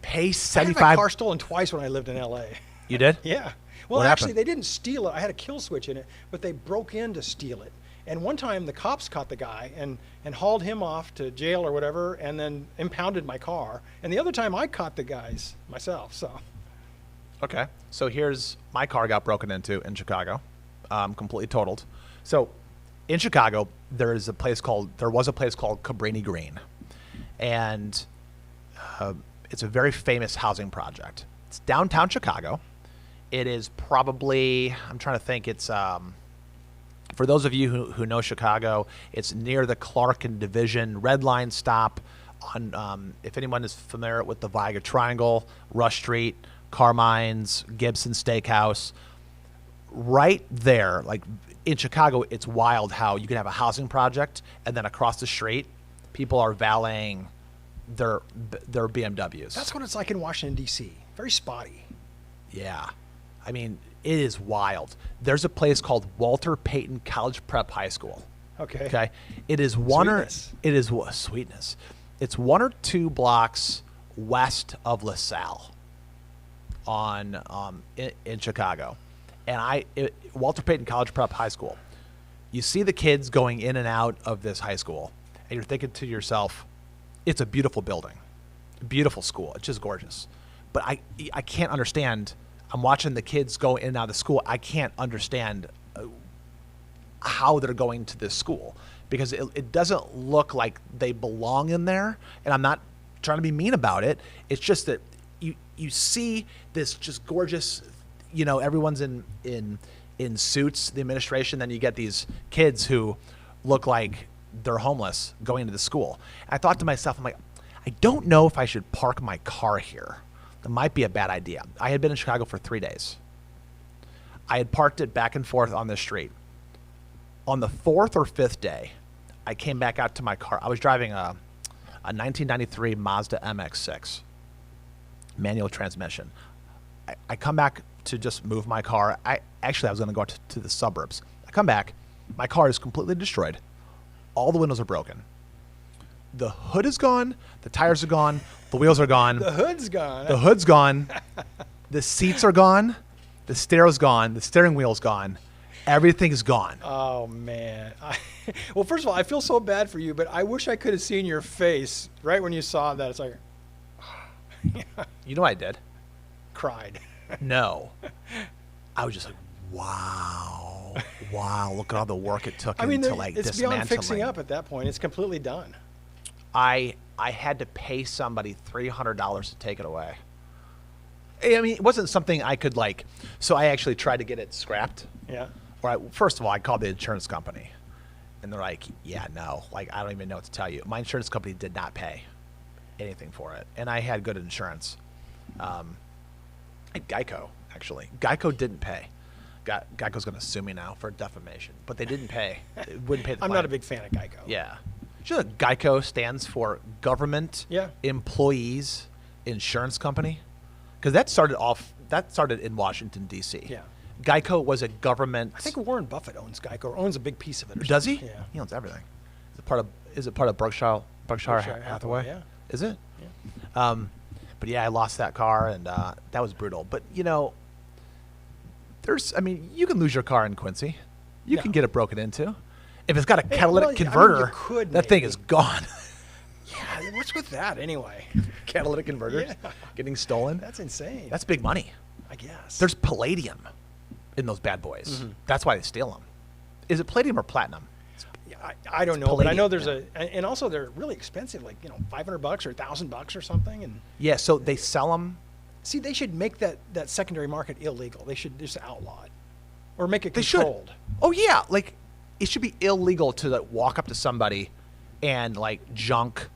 Pay I $75. had my car stolen twice when I lived in L.A. You did? Yeah. Well, What actually, happened? they didn't steal it. I had a kill switch in it, but they broke in to steal it. And one time, the cops caught the guy and hauled him off to jail or whatever, and then impounded my car. And the other time, I caught the guys myself. So. Okay. So here's my car got broken into in Chicago, completely totaled. So in Chicago, there was a place called Cabrini Green, and it's a very famous housing project. It's downtown Chicago. It is probably, I'm trying to think, it's for those of you who know Chicago, it's near the Clark and Division Red Line stop on, if anyone is familiar with the Viagra Triangle, Rush Street, Carmine's, Gibson Steakhouse, right there. Like in Chicago, it's wild how you can have a housing project and then across the street, people are valeting their BMWs. That's what it's like in Washington, D.C. Very spotty. Yeah. I mean, it is wild. There's a place called Walter Payton College Prep High School. Okay. Okay. It is sweetness. It's 1 or 2 blocks west of LaSalle in Chicago. And Walter Payton College Prep High School. You see the kids going in and out of this high school, and you're thinking to yourself, it's a beautiful building, beautiful school. It's just gorgeous. But I can't understand. I'm watching the kids go in and out of the school. I can't understand how they're going to this school because it doesn't look like they belong in there. And I'm not trying to be mean about it. It's just that you see this just gorgeous, everyone's in suits, the administration. Then you get these kids who look like they're homeless going into the school. And I thought to myself, I'm like, I don't know if I should park my car here. That might be a bad idea. I had been in Chicago for 3 days. I had parked it back and forth on the street. On the 4th or 5th day, I came back out to my car. I was driving a 1993 Mazda MX-6, manual transmission. I come back to just move my car. I was going to go out to the suburbs. I come back. My car is completely destroyed. all the windows are broken. The hood is gone. The tires are gone. The wheels are gone. The hood's gone. The hood's gone. The seats are gone. The stereo's gone. The steering wheel's gone. Everything's gone. Oh, man. Well, first of all, I feel so bad for you, but I wish I could have seen your face right when you saw that. It's like, You know what I did? cried. No. I was just like, wow. Wow, look at all the work it took I mean, into like it's dismantling. beyond fixing up at that point. It's completely done. I had to pay somebody $300 to take it away. I mean, it wasn't something I could like. So I actually tried to get it scrapped. Yeah. Or first of all, I called the insurance company, and they're like, "Yeah, no, like I don't even know what to tell you." My insurance company did not pay anything for it, and I had good insurance. Geico actually, Geico didn't pay. Geico's going to sue me now for defamation, but they didn't pay. They wouldn't pay the I'm claim. not a big fan of Geico. Yeah. You know that Geico stands for Government Yeah. Employees Insurance Company? Because that started in Washington, D.C. Yeah. Geico was a government. I think Warren Buffett owns Geico, or owns a big piece of it. Or Does he? something. Yeah. He owns everything. Is it part of Berkshire Hathaway? Yeah. Is it? Yeah. But yeah, I lost that car, and that was brutal. But you know, you can lose your car in Quincy. You can get it broken into. If it's got a catalytic converter, you could that thing maybe. is gone. Yeah. What's with that anyway? Catalytic converters getting stolen. That's insane. That's big money. I guess. There's palladium in those bad boys. That's why they steal them. Is it palladium or platinum? I don't know, but I know palladium, there's and also they're really expensive, like $500 or $1,000 or something. And Yeah, so they sell them. see, they should make that secondary market illegal. They should just outlaw it, or make it They should. controlled. Oh yeah, like it should be illegal to like, walk up to somebody and like junk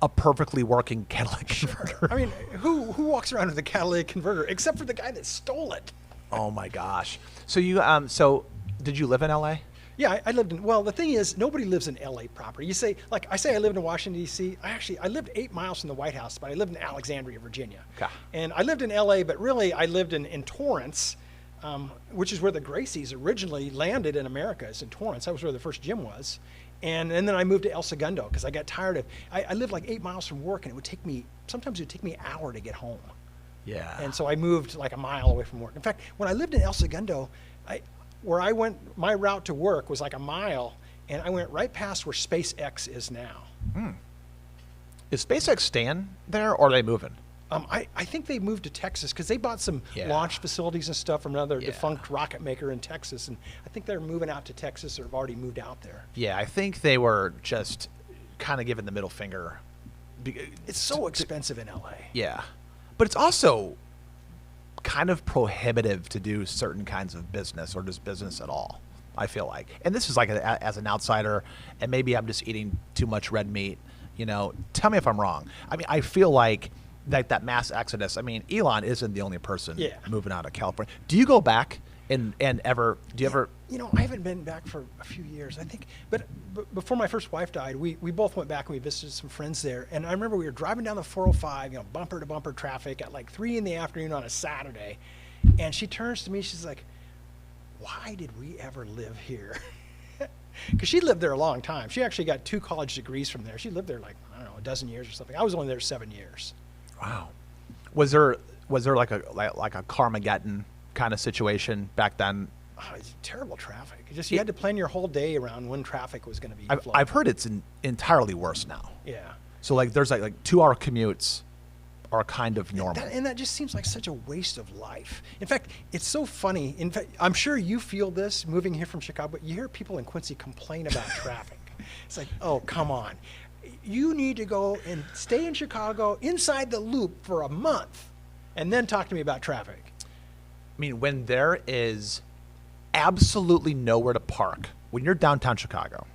a perfectly working catalytic converter. I mean, who walks around with a catalytic converter except for the guy that stole it? Oh my gosh. So you did you live in LA? Yeah, I lived in. Well, the thing is, nobody lives in LA proper. You say, like I say, I lived in Washington D.C. I lived 8 miles from the White House, but I lived in Alexandria, Virginia. Okay. And I lived in LA, but really I lived in Torrance, which is where the Gracies originally landed in America. It's in Torrance. That was where the first gym was. And then I moved to El Segundo because I got tired of. I lived like 8 miles from work, and it would take me. Sometimes it would take me an hour to get home. Yeah. And so I moved like a mile away from work. In fact, when I lived in El Segundo, where I went, my route to work was like a mile, and I went right past where SpaceX is now. Is SpaceX staying there or are they moving? I think they moved to Texas because they bought some Yeah. launch facilities and stuff from another Yeah. defunct rocket maker in Texas, and I think they're moving out to Texas or have already moved out there. Yeah, I think they were just kind of giving the middle finger. It's so expensive in LA. Yeah. But it's also kind of prohibitive to do certain kinds of business or just business at all, I feel like. And this is like as an outsider, and maybe I'm just eating too much red meat, tell me if I'm wrong. I mean, I feel like that mass exodus, I mean, Elon isn't the only person moving out of California. Do you go back and ever, do you ever? I haven't been back for a few years, I think. But before my first wife died, we both went back and we visited some friends there. And I remember we were driving down the 405, bumper to bumper traffic at like 3 in the afternoon on a Saturday. And she turns to me, she's like, why did we ever live here? Because she lived there a long time. She actually got 2 college degrees from there. She lived there like, I don't know, a dozen years or something. I was only there 7 years. Wow. Was there like a Carmageddon kind of situation back then? Oh, it's terrible traffic. You had to plan your whole day around when traffic was going to be flowing. I've heard it's entirely worse now. Yeah. So like there's like 2-hour commutes are kind of normal. And that just seems like such a waste of life. In fact, it's so funny. In fact, I'm sure you feel this moving here from Chicago, but you hear people in Quincy complain about traffic. It's like, oh, come on. You need to go and stay in Chicago inside the loop for a month and then talk to me about traffic. I mean, when there is absolutely nowhere to park, when you're downtown Chicago,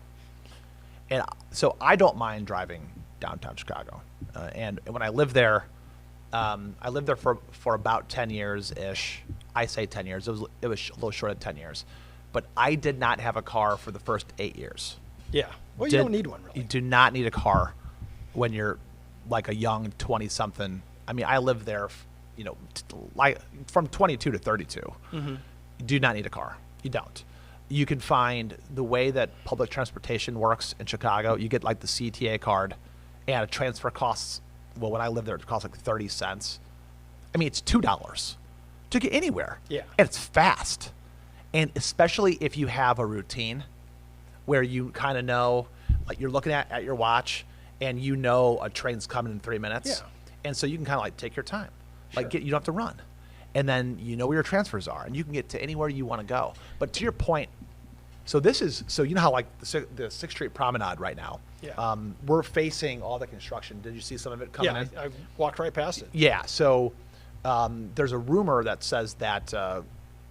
and so I don't mind driving downtown Chicago. And when I lived there, for about 10 years-ish. I say 10 years. It was a little short of 10 years. But I did not have a car for the first 8 years. Yeah. Well, you don't need one, really. You do not need a car when you're like a young 20-something. I mean, I lived there, like from 22 to 32. Mm-hmm. You do not need a car. You don't. you can find the way that public transportation works in Chicago. You get like the CTA card, and a transfer costs, well, when I lived there, it costs like 30 cents. I mean, it's $2 to get anywhere. Yeah. And it's fast. And especially if you have a routine where you kind of know, like you're looking at your watch and you know a train's coming in 3 minutes. Yeah. And so you can kind of like take your time. Sure. Like you don't have to run. And then you know where your transfers are and you can get to anywhere you want to go. But to your point, so you know how like the 6th Street Promenade right now, Yeah. We're facing all the construction. Did you see some of it coming in? I walked right past it. Yeah. So there's a rumor that says that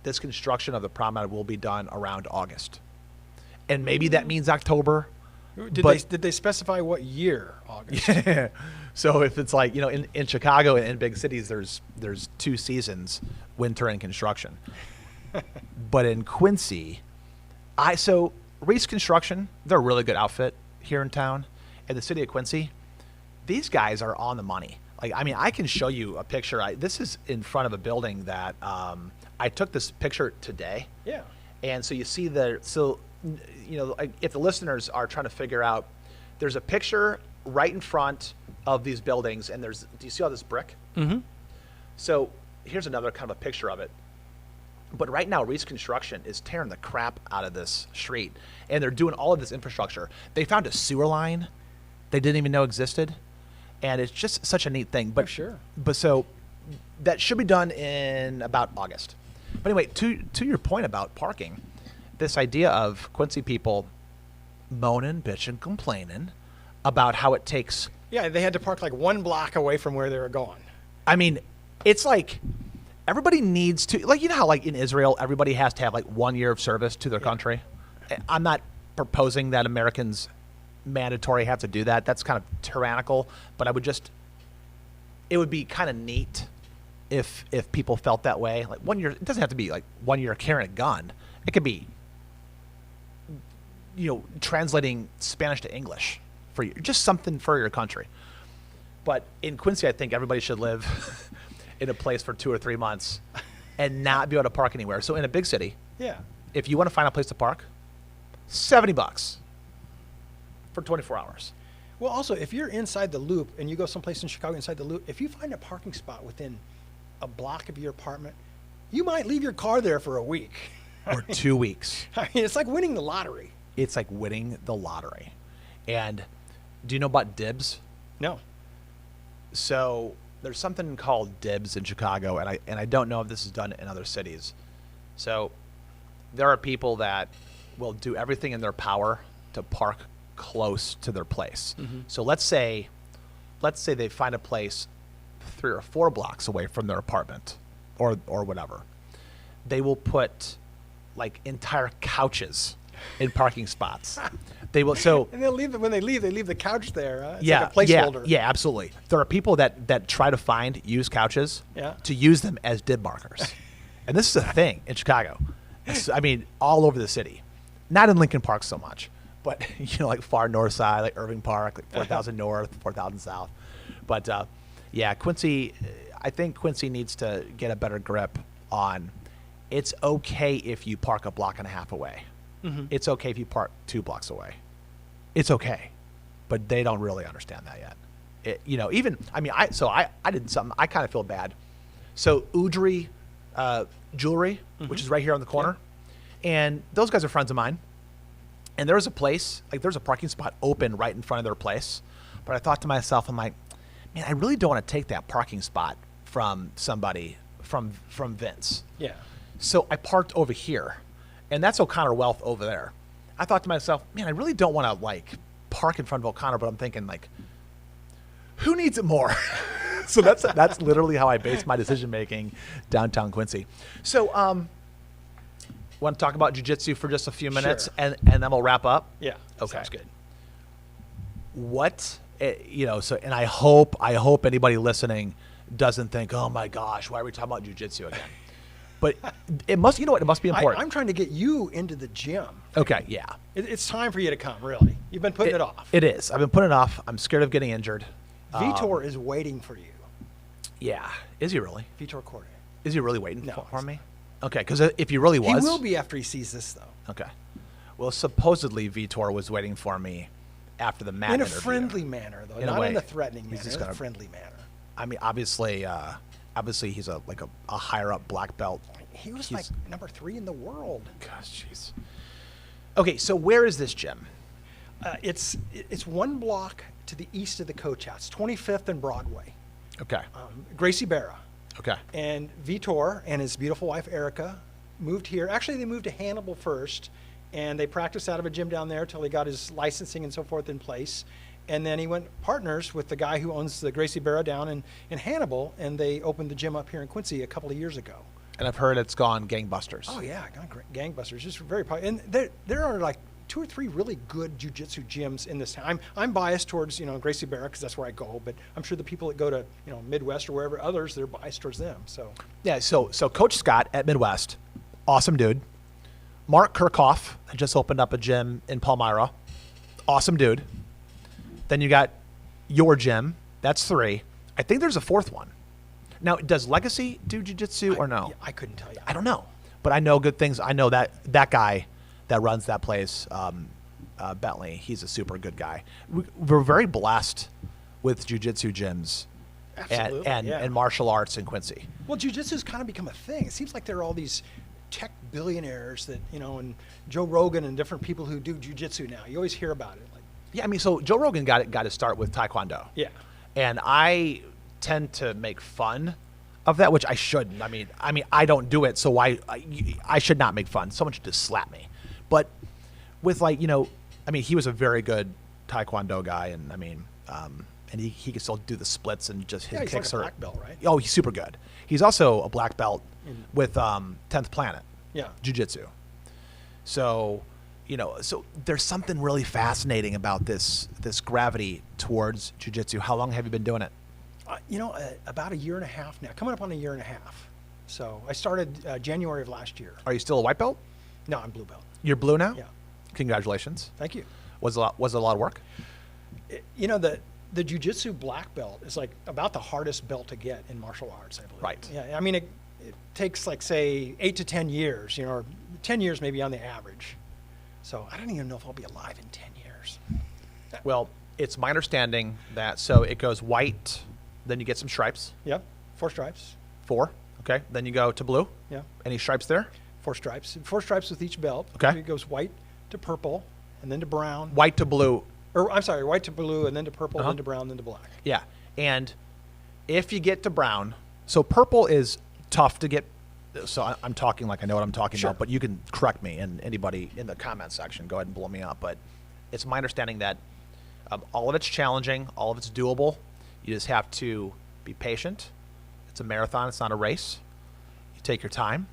this construction of the promenade will be done around August. And maybe that means October. Did they specify what year, August? Yeah. So if it's like, in Chicago and in big cities, there's 2 seasons, winter and construction. But in Quincy, so Reese Construction, they're a really good outfit here in town. In the city of Quincy, these guys are on the money. Like, I mean, I can show you a picture. This is in front of a building that I took this picture today. Yeah. And so you see if the listeners are trying to figure out, there's a picture right in front of these buildings, and do you see all this brick? Mm-hmm. So here's another kind of a picture of it. But right now, Reese Construction is tearing the crap out of this street, and they're doing all of this infrastructure. They found a sewer line they didn't even know existed, and it's just such a neat thing. But sure. But so that should be done in about August. But anyway, to your point about parking, this idea of Quincy people moaning, bitching, complaining about how it takes. Yeah, they had to park like 1 block away from where they were going. I mean, it's like everybody needs to, like, you know how like in Israel, everybody has to have like 1 year of service to their country. I'm not proposing that Americans mandatory have to do that. That's kind of tyrannical, but it would be kind of neat if people felt that way. Like 1 year, it doesn't have to be like 1 year carrying a gun. It could be, translating Spanish to English for you, just something for your country. But in Quincy, I think everybody should live in a place for 2 or 3 months and not be able to park anywhere. So in a big city, Yeah. if you want to find a place to park, $70 for 24 hours. Well, also, if you're inside the loop and you go someplace in Chicago inside the loop, if you find a parking spot within a block of your apartment, you might leave your car there for a week. Or 2 weeks. I mean, it's like winning the lottery. It's like winning the lottery. And do you know about dibs? No. So there's something called dibs in Chicago, and I don't know if this is done in other cities. So there are people that will do everything in their power to park close to their place. Mm-hmm. So let's say they find a place 3 or 4 blocks away from their apartment or whatever. They will put like entire couches in parking spots. They will And they'll leave it when they leave the couch there. It's yeah, like a placeholder. Yeah, absolutely. There are people that try to find used couches to use them as dib markers. And this is a thing in Chicago. All over the city. Not in Lincoln Park so much, but like far north side, like Irving Park, like 4,000 north, 4,000 south. But Quincy, I think Quincy needs to get a better grip on it's okay if you park a block and a half away. Mm-hmm. It's okay if you park 2 blocks away. It's okay. But they don't really understand that yet. I did something. I kind of feel bad. So Udry Jewelry, which is right here on the corner, and those guys are friends of mine. And there's a place, like there's a parking spot open right in front of their place. But I thought to myself, I'm like, man, I really don't want to take that parking spot from somebody, from Vince. Yeah. So I parked over here, and that's O'Connor Wealth over there. I thought to myself, man, I really don't want to like park in front of O'Connor, but I'm thinking like, who needs it more? So that's literally how I base my decision making downtown Quincy. So, want to talk about jiu-jitsu for just a few minutes, Sure. and then we'll wrap up. Yeah. Okay. Sounds good. And I hope anybody listening doesn't think, oh my gosh, why are we talking about jiu-jitsu again? But it must, it must be important. I'm trying to get you into the gym. Okay, yeah. It's time for you to come, really. You've been putting it off. It is. I've been putting it off. I'm scared of getting injured. Vitor is waiting for you. Yeah. Is he really? Vitor Corday. Is he really waiting No, for me? Okay, because if he really was, He will be after he sees this, though. Okay. Well, supposedly Vitor was waiting for me after the Matt In a interview. friendly manner, though, In a not way. in a threatening He's manner. just In a gonna- friendly manner. I mean, obviously he's a higher up black belt. He was He's- like number 3 in the world. Gosh, jeez. Okay, so where is this gym? It's one block to the east of the Coach House, 25th and Broadway. Okay. Gracie Barra. Okay. And Vitor and his beautiful wife Erica moved here. Actually, they moved to Hannibal first, and they practiced out of a gym down there till he got his licensing and so forth in place. And then he went partners with the guy who owns the Gracie Barra down in Hannibal, and they opened the gym up here in Quincy a couple of years ago. And I've heard it's gone gangbusters. Oh yeah, gangbusters, just very popular. And there are like 2 or 3 really good jiu-jitsu gyms in this town. I'm biased towards Gracie Barra because that's where I go, but I'm sure the people that go to Midwest or wherever others, they're biased towards them. So Yeah, so Coach Scott at Midwest, awesome dude. Mark Kirchhoff had just opened up a gym in Palmyra, awesome dude. Then you got your gym, that's 3. I think there's a 4th one. Now, does Legacy do jiu-jitsu or no? I couldn't tell you. I don't know, but I know good things. I know that guy that runs that place, Bentley, he's a super good guy. We're very blessed with jiu-jitsu gyms Absolutely, and martial arts in Quincy. Well, jiu-jitsu's kind of become a thing. It seems like there are all these tech billionaires that, and Joe Rogan and different people who do jiu-jitsu now. You always hear about it. Like, Yeah, I mean, so Joe Rogan got to start with Taekwondo. yeah. And I tend to make fun of that, which I shouldn't. I mean, I don't do it, so I should not make fun. Someone should just slap me. But with he was a very good Taekwondo guy, and and he can still do the splits and just his Yeah, he's kicks like a are black belt, right? Oh, he's super good. He's also a black belt with 10th Planet. Yeah. Jiu-Jitsu. So, so there's something really fascinating about this gravity towards jiu-jitsu. How long have you been doing it? About a year and a half now. Coming up on a year and a half. So I started January of last year. Are you still a white belt? No, I'm blue belt. You're blue now? Yeah. Congratulations. Thank you. Was it a lot of work? The jiu-jitsu black belt is like about the hardest belt to get in martial arts, I believe. Right. Yeah. I mean, it takes like say 8 to 10 years, or 10 years maybe on the average. So I don't even know if I'll be alive in 10 years. Well, it's my understanding that so it goes white, then you get some stripes. Yep. 4 stripes. 4. Okay. Then you go to blue. Yeah. Any stripes there? 4 stripes. 4 stripes with each belt. Okay. It goes white to purple, and then to brown. White to blue. Or I'm sorry, white to blue, and then to purple, Uh-huh. then to brown, then to black. Yeah. And if you get to brown, so purple is tough to get. So I'm talking like I know what I'm talking Sure. about, but you can correct me, and anybody in the comment section, go ahead and blow me up. But it's my understanding that all of it's challenging, all of it's doable. You just have to be patient. It's a marathon, it's not a race. You take your time,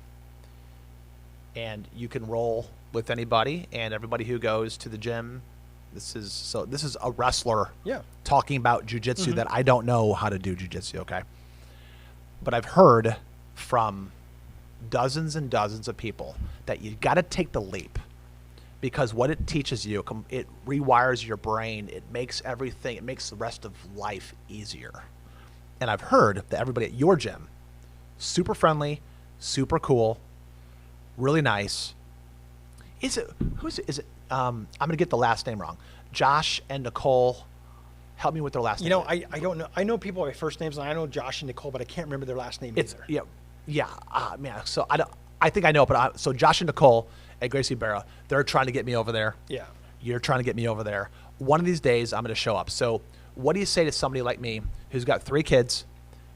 and you can roll with anybody and everybody who goes to the gym. This is a wrestler Yeah. talking about jiu-jitsu that I don't know how to do jiu-jitsu, okay? But I've heard from dozens and dozens of people that you got to take the leap, because what it teaches you, it rewires your brain, it makes the rest of life easier. And I've heard that everybody at your gym, super friendly, super cool, really nice. Is it I'm going to get the last name wrong. Josh and Nicole, help me with their last name. I don't know. I know people by first names, and I know Josh and Nicole, but I can't remember their last name either. Man. So I think I know, but so Josh and Nicole at Gracie Barra, they're trying to get me over there. Yeah. You're trying to get me over there. One of these days, I'm going to show up. So what do you say to somebody like me who's got 3 kids?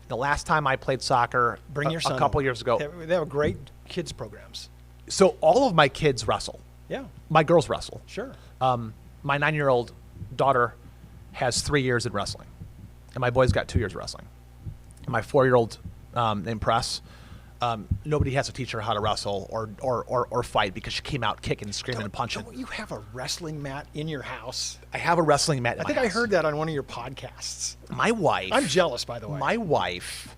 The last time I played soccer, Bring your son a couple over. years ago. They have great kids programs. So all of my kids wrestle. Yeah. My girls wrestle. Sure. My 9-year-old daughter has 3 years in wrestling, and my boy's got 2 years wrestling. And my 4-year-old named Press, nobody has to teach her how to wrestle or fight, because she came out kicking and screaming and punching. Don't you have a wrestling mat in your house? I have a wrestling mat in I my think I house. heard that on one of your podcasts. My wife. I'm jealous, by the way. My wife,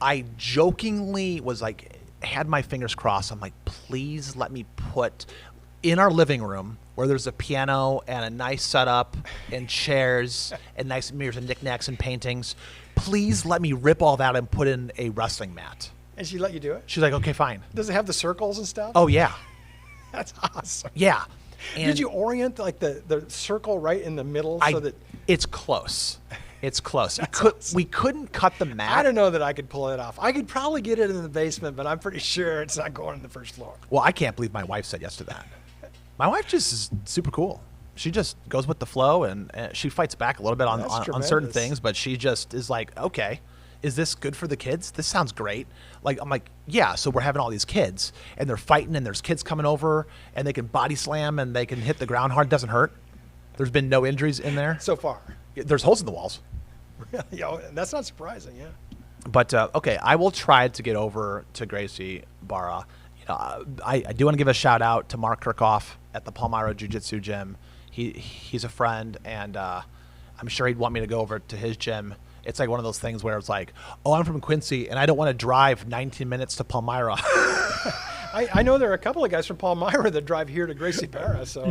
I jokingly was like, had my fingers crossed. I'm like, please let me put in our living room, where there's a piano and a nice setup and chairs and nice mirrors and knickknacks and paintings, please let me rip all that and put in a wrestling mat. And she let you do it? She's like, okay, fine. Does it have the circles and stuff? Oh, yeah. That's awesome. Yeah. And did you orient like the circle right in the middle so that it's close? It's close. Awesome. We couldn't cut the mat. I don't know that I could pull it off. I could probably get it in the basement, but I'm pretty sure it's not going on the first floor. Well, I can't believe my wife said yes to that. My wife just is super cool. She just goes with the flow, and she fights back a little bit on certain things, but she just is like, okay, is this good for the kids? This sounds great. Like, I'm like, yeah, so we're having all these kids, and they're fighting, and there's kids coming over, and they can body slam, and they can hit the ground hard. It doesn't hurt. There's been no injuries in there. So far. There's holes in the walls. Really? Oh, that's not surprising, yeah. But, okay, I will try to get over to Gracie Barra. You know, I do want to give a shout out to Mark Kirchhoff at the Palmyra Jiu-Jitsu gym. He's a friend, and I'm sure he'd want me to go over to his gym. It's like one of those things where it's like, oh, I'm from Quincy, and I don't want to drive 19 minutes to Palmyra. I know there are a couple of guys from Palmyra that drive here to Gracie Barra. So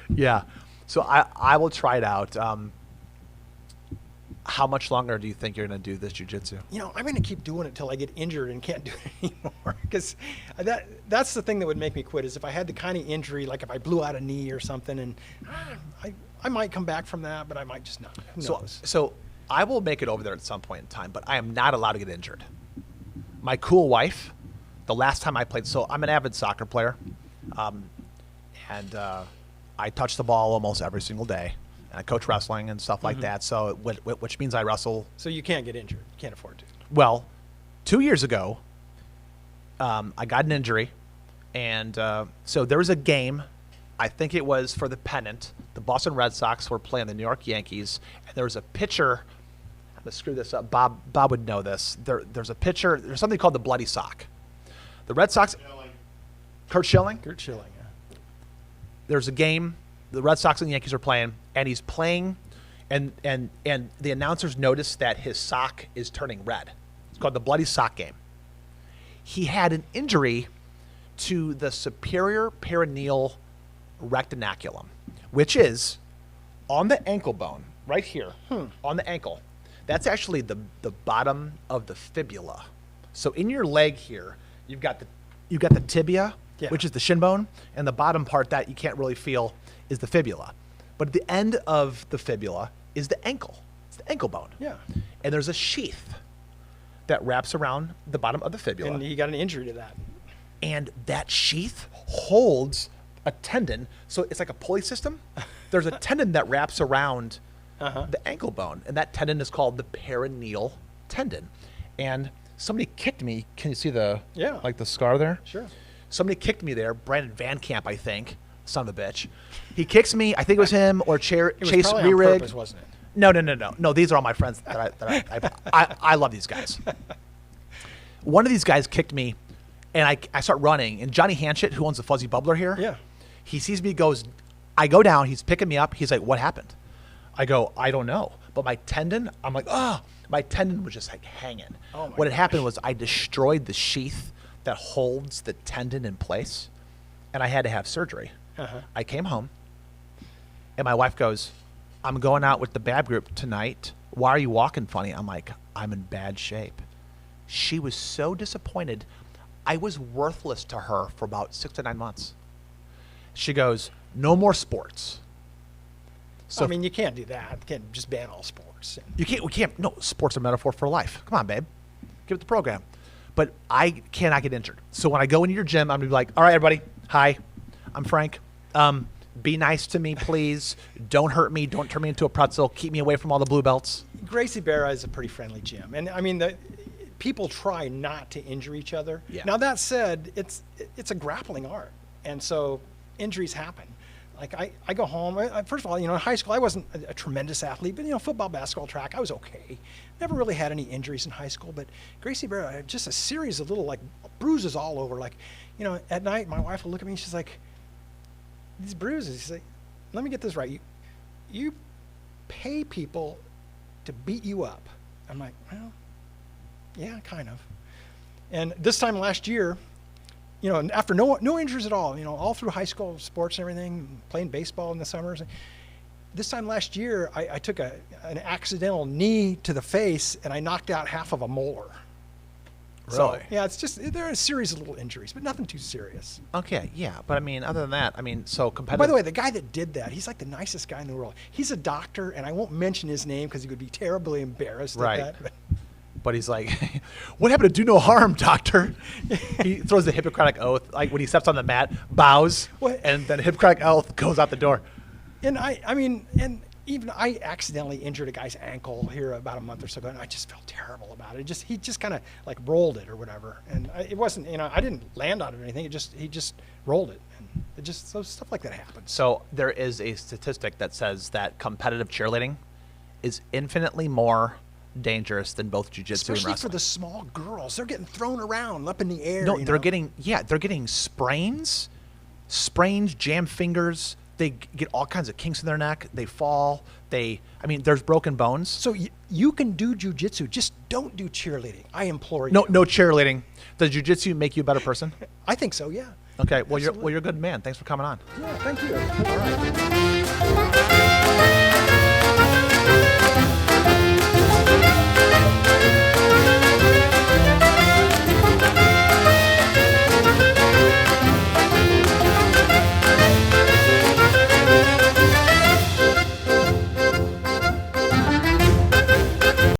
Yeah. So I will try it out. How much longer do you think you're going to do this jiu-jitsu? You know, I'm going to keep doing it till I get injured and can't do it anymore. Because that's the thing that would make me quit, is if I had the kind of injury, like if I blew out a knee or something, and I might come back from that, but I might just not. Who knows? So I will make it over there at some point in time, but I am not allowed to get injured. My cool wife, the last time I played, so I'm an avid soccer player, and I touch the ball almost every single day. And I coach wrestling and stuff like that, so which means I wrestle. So you can't get injured. You can't afford to. Well, 2 years ago, I got an injury, and so there was a game. I think it was for the pennant. The Boston Red Sox were playing the New York Yankees, and there was a pitcher. I'm going to screw this up. Bob would know this. There's a pitcher. There's something called the bloody sock. The Red Sox. Kurt Schilling? Kurt Schilling, yeah. There's a game. The Red Sox and the Yankees are playing, and he's playing, and the announcers notice that his sock is turning red. It's called the bloody sock game. He had an injury to the superior perineal retinaculum, which is on the ankle bone, right here, on the ankle. That's actually the bottom of the fibula. So in your leg here, you've got the tibia, which is the shin bone, and the bottom part that you can't really feel is the fibula. But at the end of the fibula is the ankle. It's the ankle bone. Yeah. And there's a sheath that wraps around the bottom of the fibula. And he got an injury to that. And that sheath holds a tendon. So it's like a pulley system. There's a tendon that wraps around the ankle bone. And that tendon is called the perineal tendon. And somebody kicked me. Can you see the scar there? Sure. Somebody kicked me there. Brandon Van Camp, I think. Son of a bitch. He kicks me. I think it was him or Chase Rerig. Purpose, wasn't it? No. These are all my friends that I love these guys. One of these guys kicked me, and I start running. And Johnny Hanchett, who owns the Fuzzy Bubbler here, he sees me, goes, I go down. He's picking me up. He's like, what happened? I go, I don't know. But my tendon, I'm like, my tendon was just like hanging. What had happened was I destroyed the sheath that holds the tendon in place, and I had to have surgery. I came home, and my wife goes, I'm going out with the Bab group tonight. Why are you walking funny? I'm like, I'm in bad shape. She was so disappointed. I was worthless to her for about 6 to 9 months. She goes, no more sports. So I mean, you can't do that. You can't just ban all sports. We can't. No, sports are a metaphor for life. Come on, babe. Give it the program. But I cannot get injured. So when I go into your gym, I'm going to be like, all right, everybody. Hi, I'm Frank. Be nice to me, please. Don't hurt me. Don't turn me into a pretzel. Keep me away from all the blue belts. Gracie Barra is a pretty friendly gym. And I mean, people try not to injure each other. Yeah. Now, that said, it's a grappling art. And so injuries happen. Like I go home, first of all, in high school, I wasn't a tremendous athlete, but football, basketball, track, I was okay. Never really had any injuries in high school, but Gracie Barra had just a series of little like bruises all over. Like, at night, my wife will look at me and she's like, these bruises. She's like, let me get this right. You pay people to beat you up. I'm like, well, yeah, kind of. And this time last year, and after no injuries at all through high school sports and everything, playing baseball in the summers. This time last year, I took an accidental knee to the face, and I knocked out half of a molar. So, Really? yeah, it's just, there are a series of little injuries, but nothing too serious. Okay, yeah, but I mean, other than that, I mean, so competitive. By the way, the guy that did that, he's like the nicest guy in the world. He's a doctor, and I won't mention his name because he would be terribly embarrassed Right. at that. But he's like, what happened to do no harm, doctor? He throws the Hippocratic Oath, like when he steps on the mat, bows, What? and then Hippocratic Oath goes out the door. And I mean, and even I accidentally injured a guy's ankle here about a month or so ago, and I just felt terrible about it. He just kind of like rolled it or whatever, and it wasn't, I didn't land on it or anything. He just rolled it, and it just, so stuff like that happens. So there is a statistic that says that competitive cheerleading is infinitely more dangerous than both jiu-jitsu and Especially wrestling. for the small girls, they're getting thrown around up in the air. No, you they're know? they're getting sprains, jammed fingers. They get all kinds of kinks in their neck. They fall. There's broken bones. So you can do jujitsu, just don't do cheerleading. I implore you. No cheerleading. Does jiu-jitsu make you a better person? I think so. Yeah. Okay. Well, Absolutely. you're a good man. Thanks for coming on. Yeah. Thank you. All right.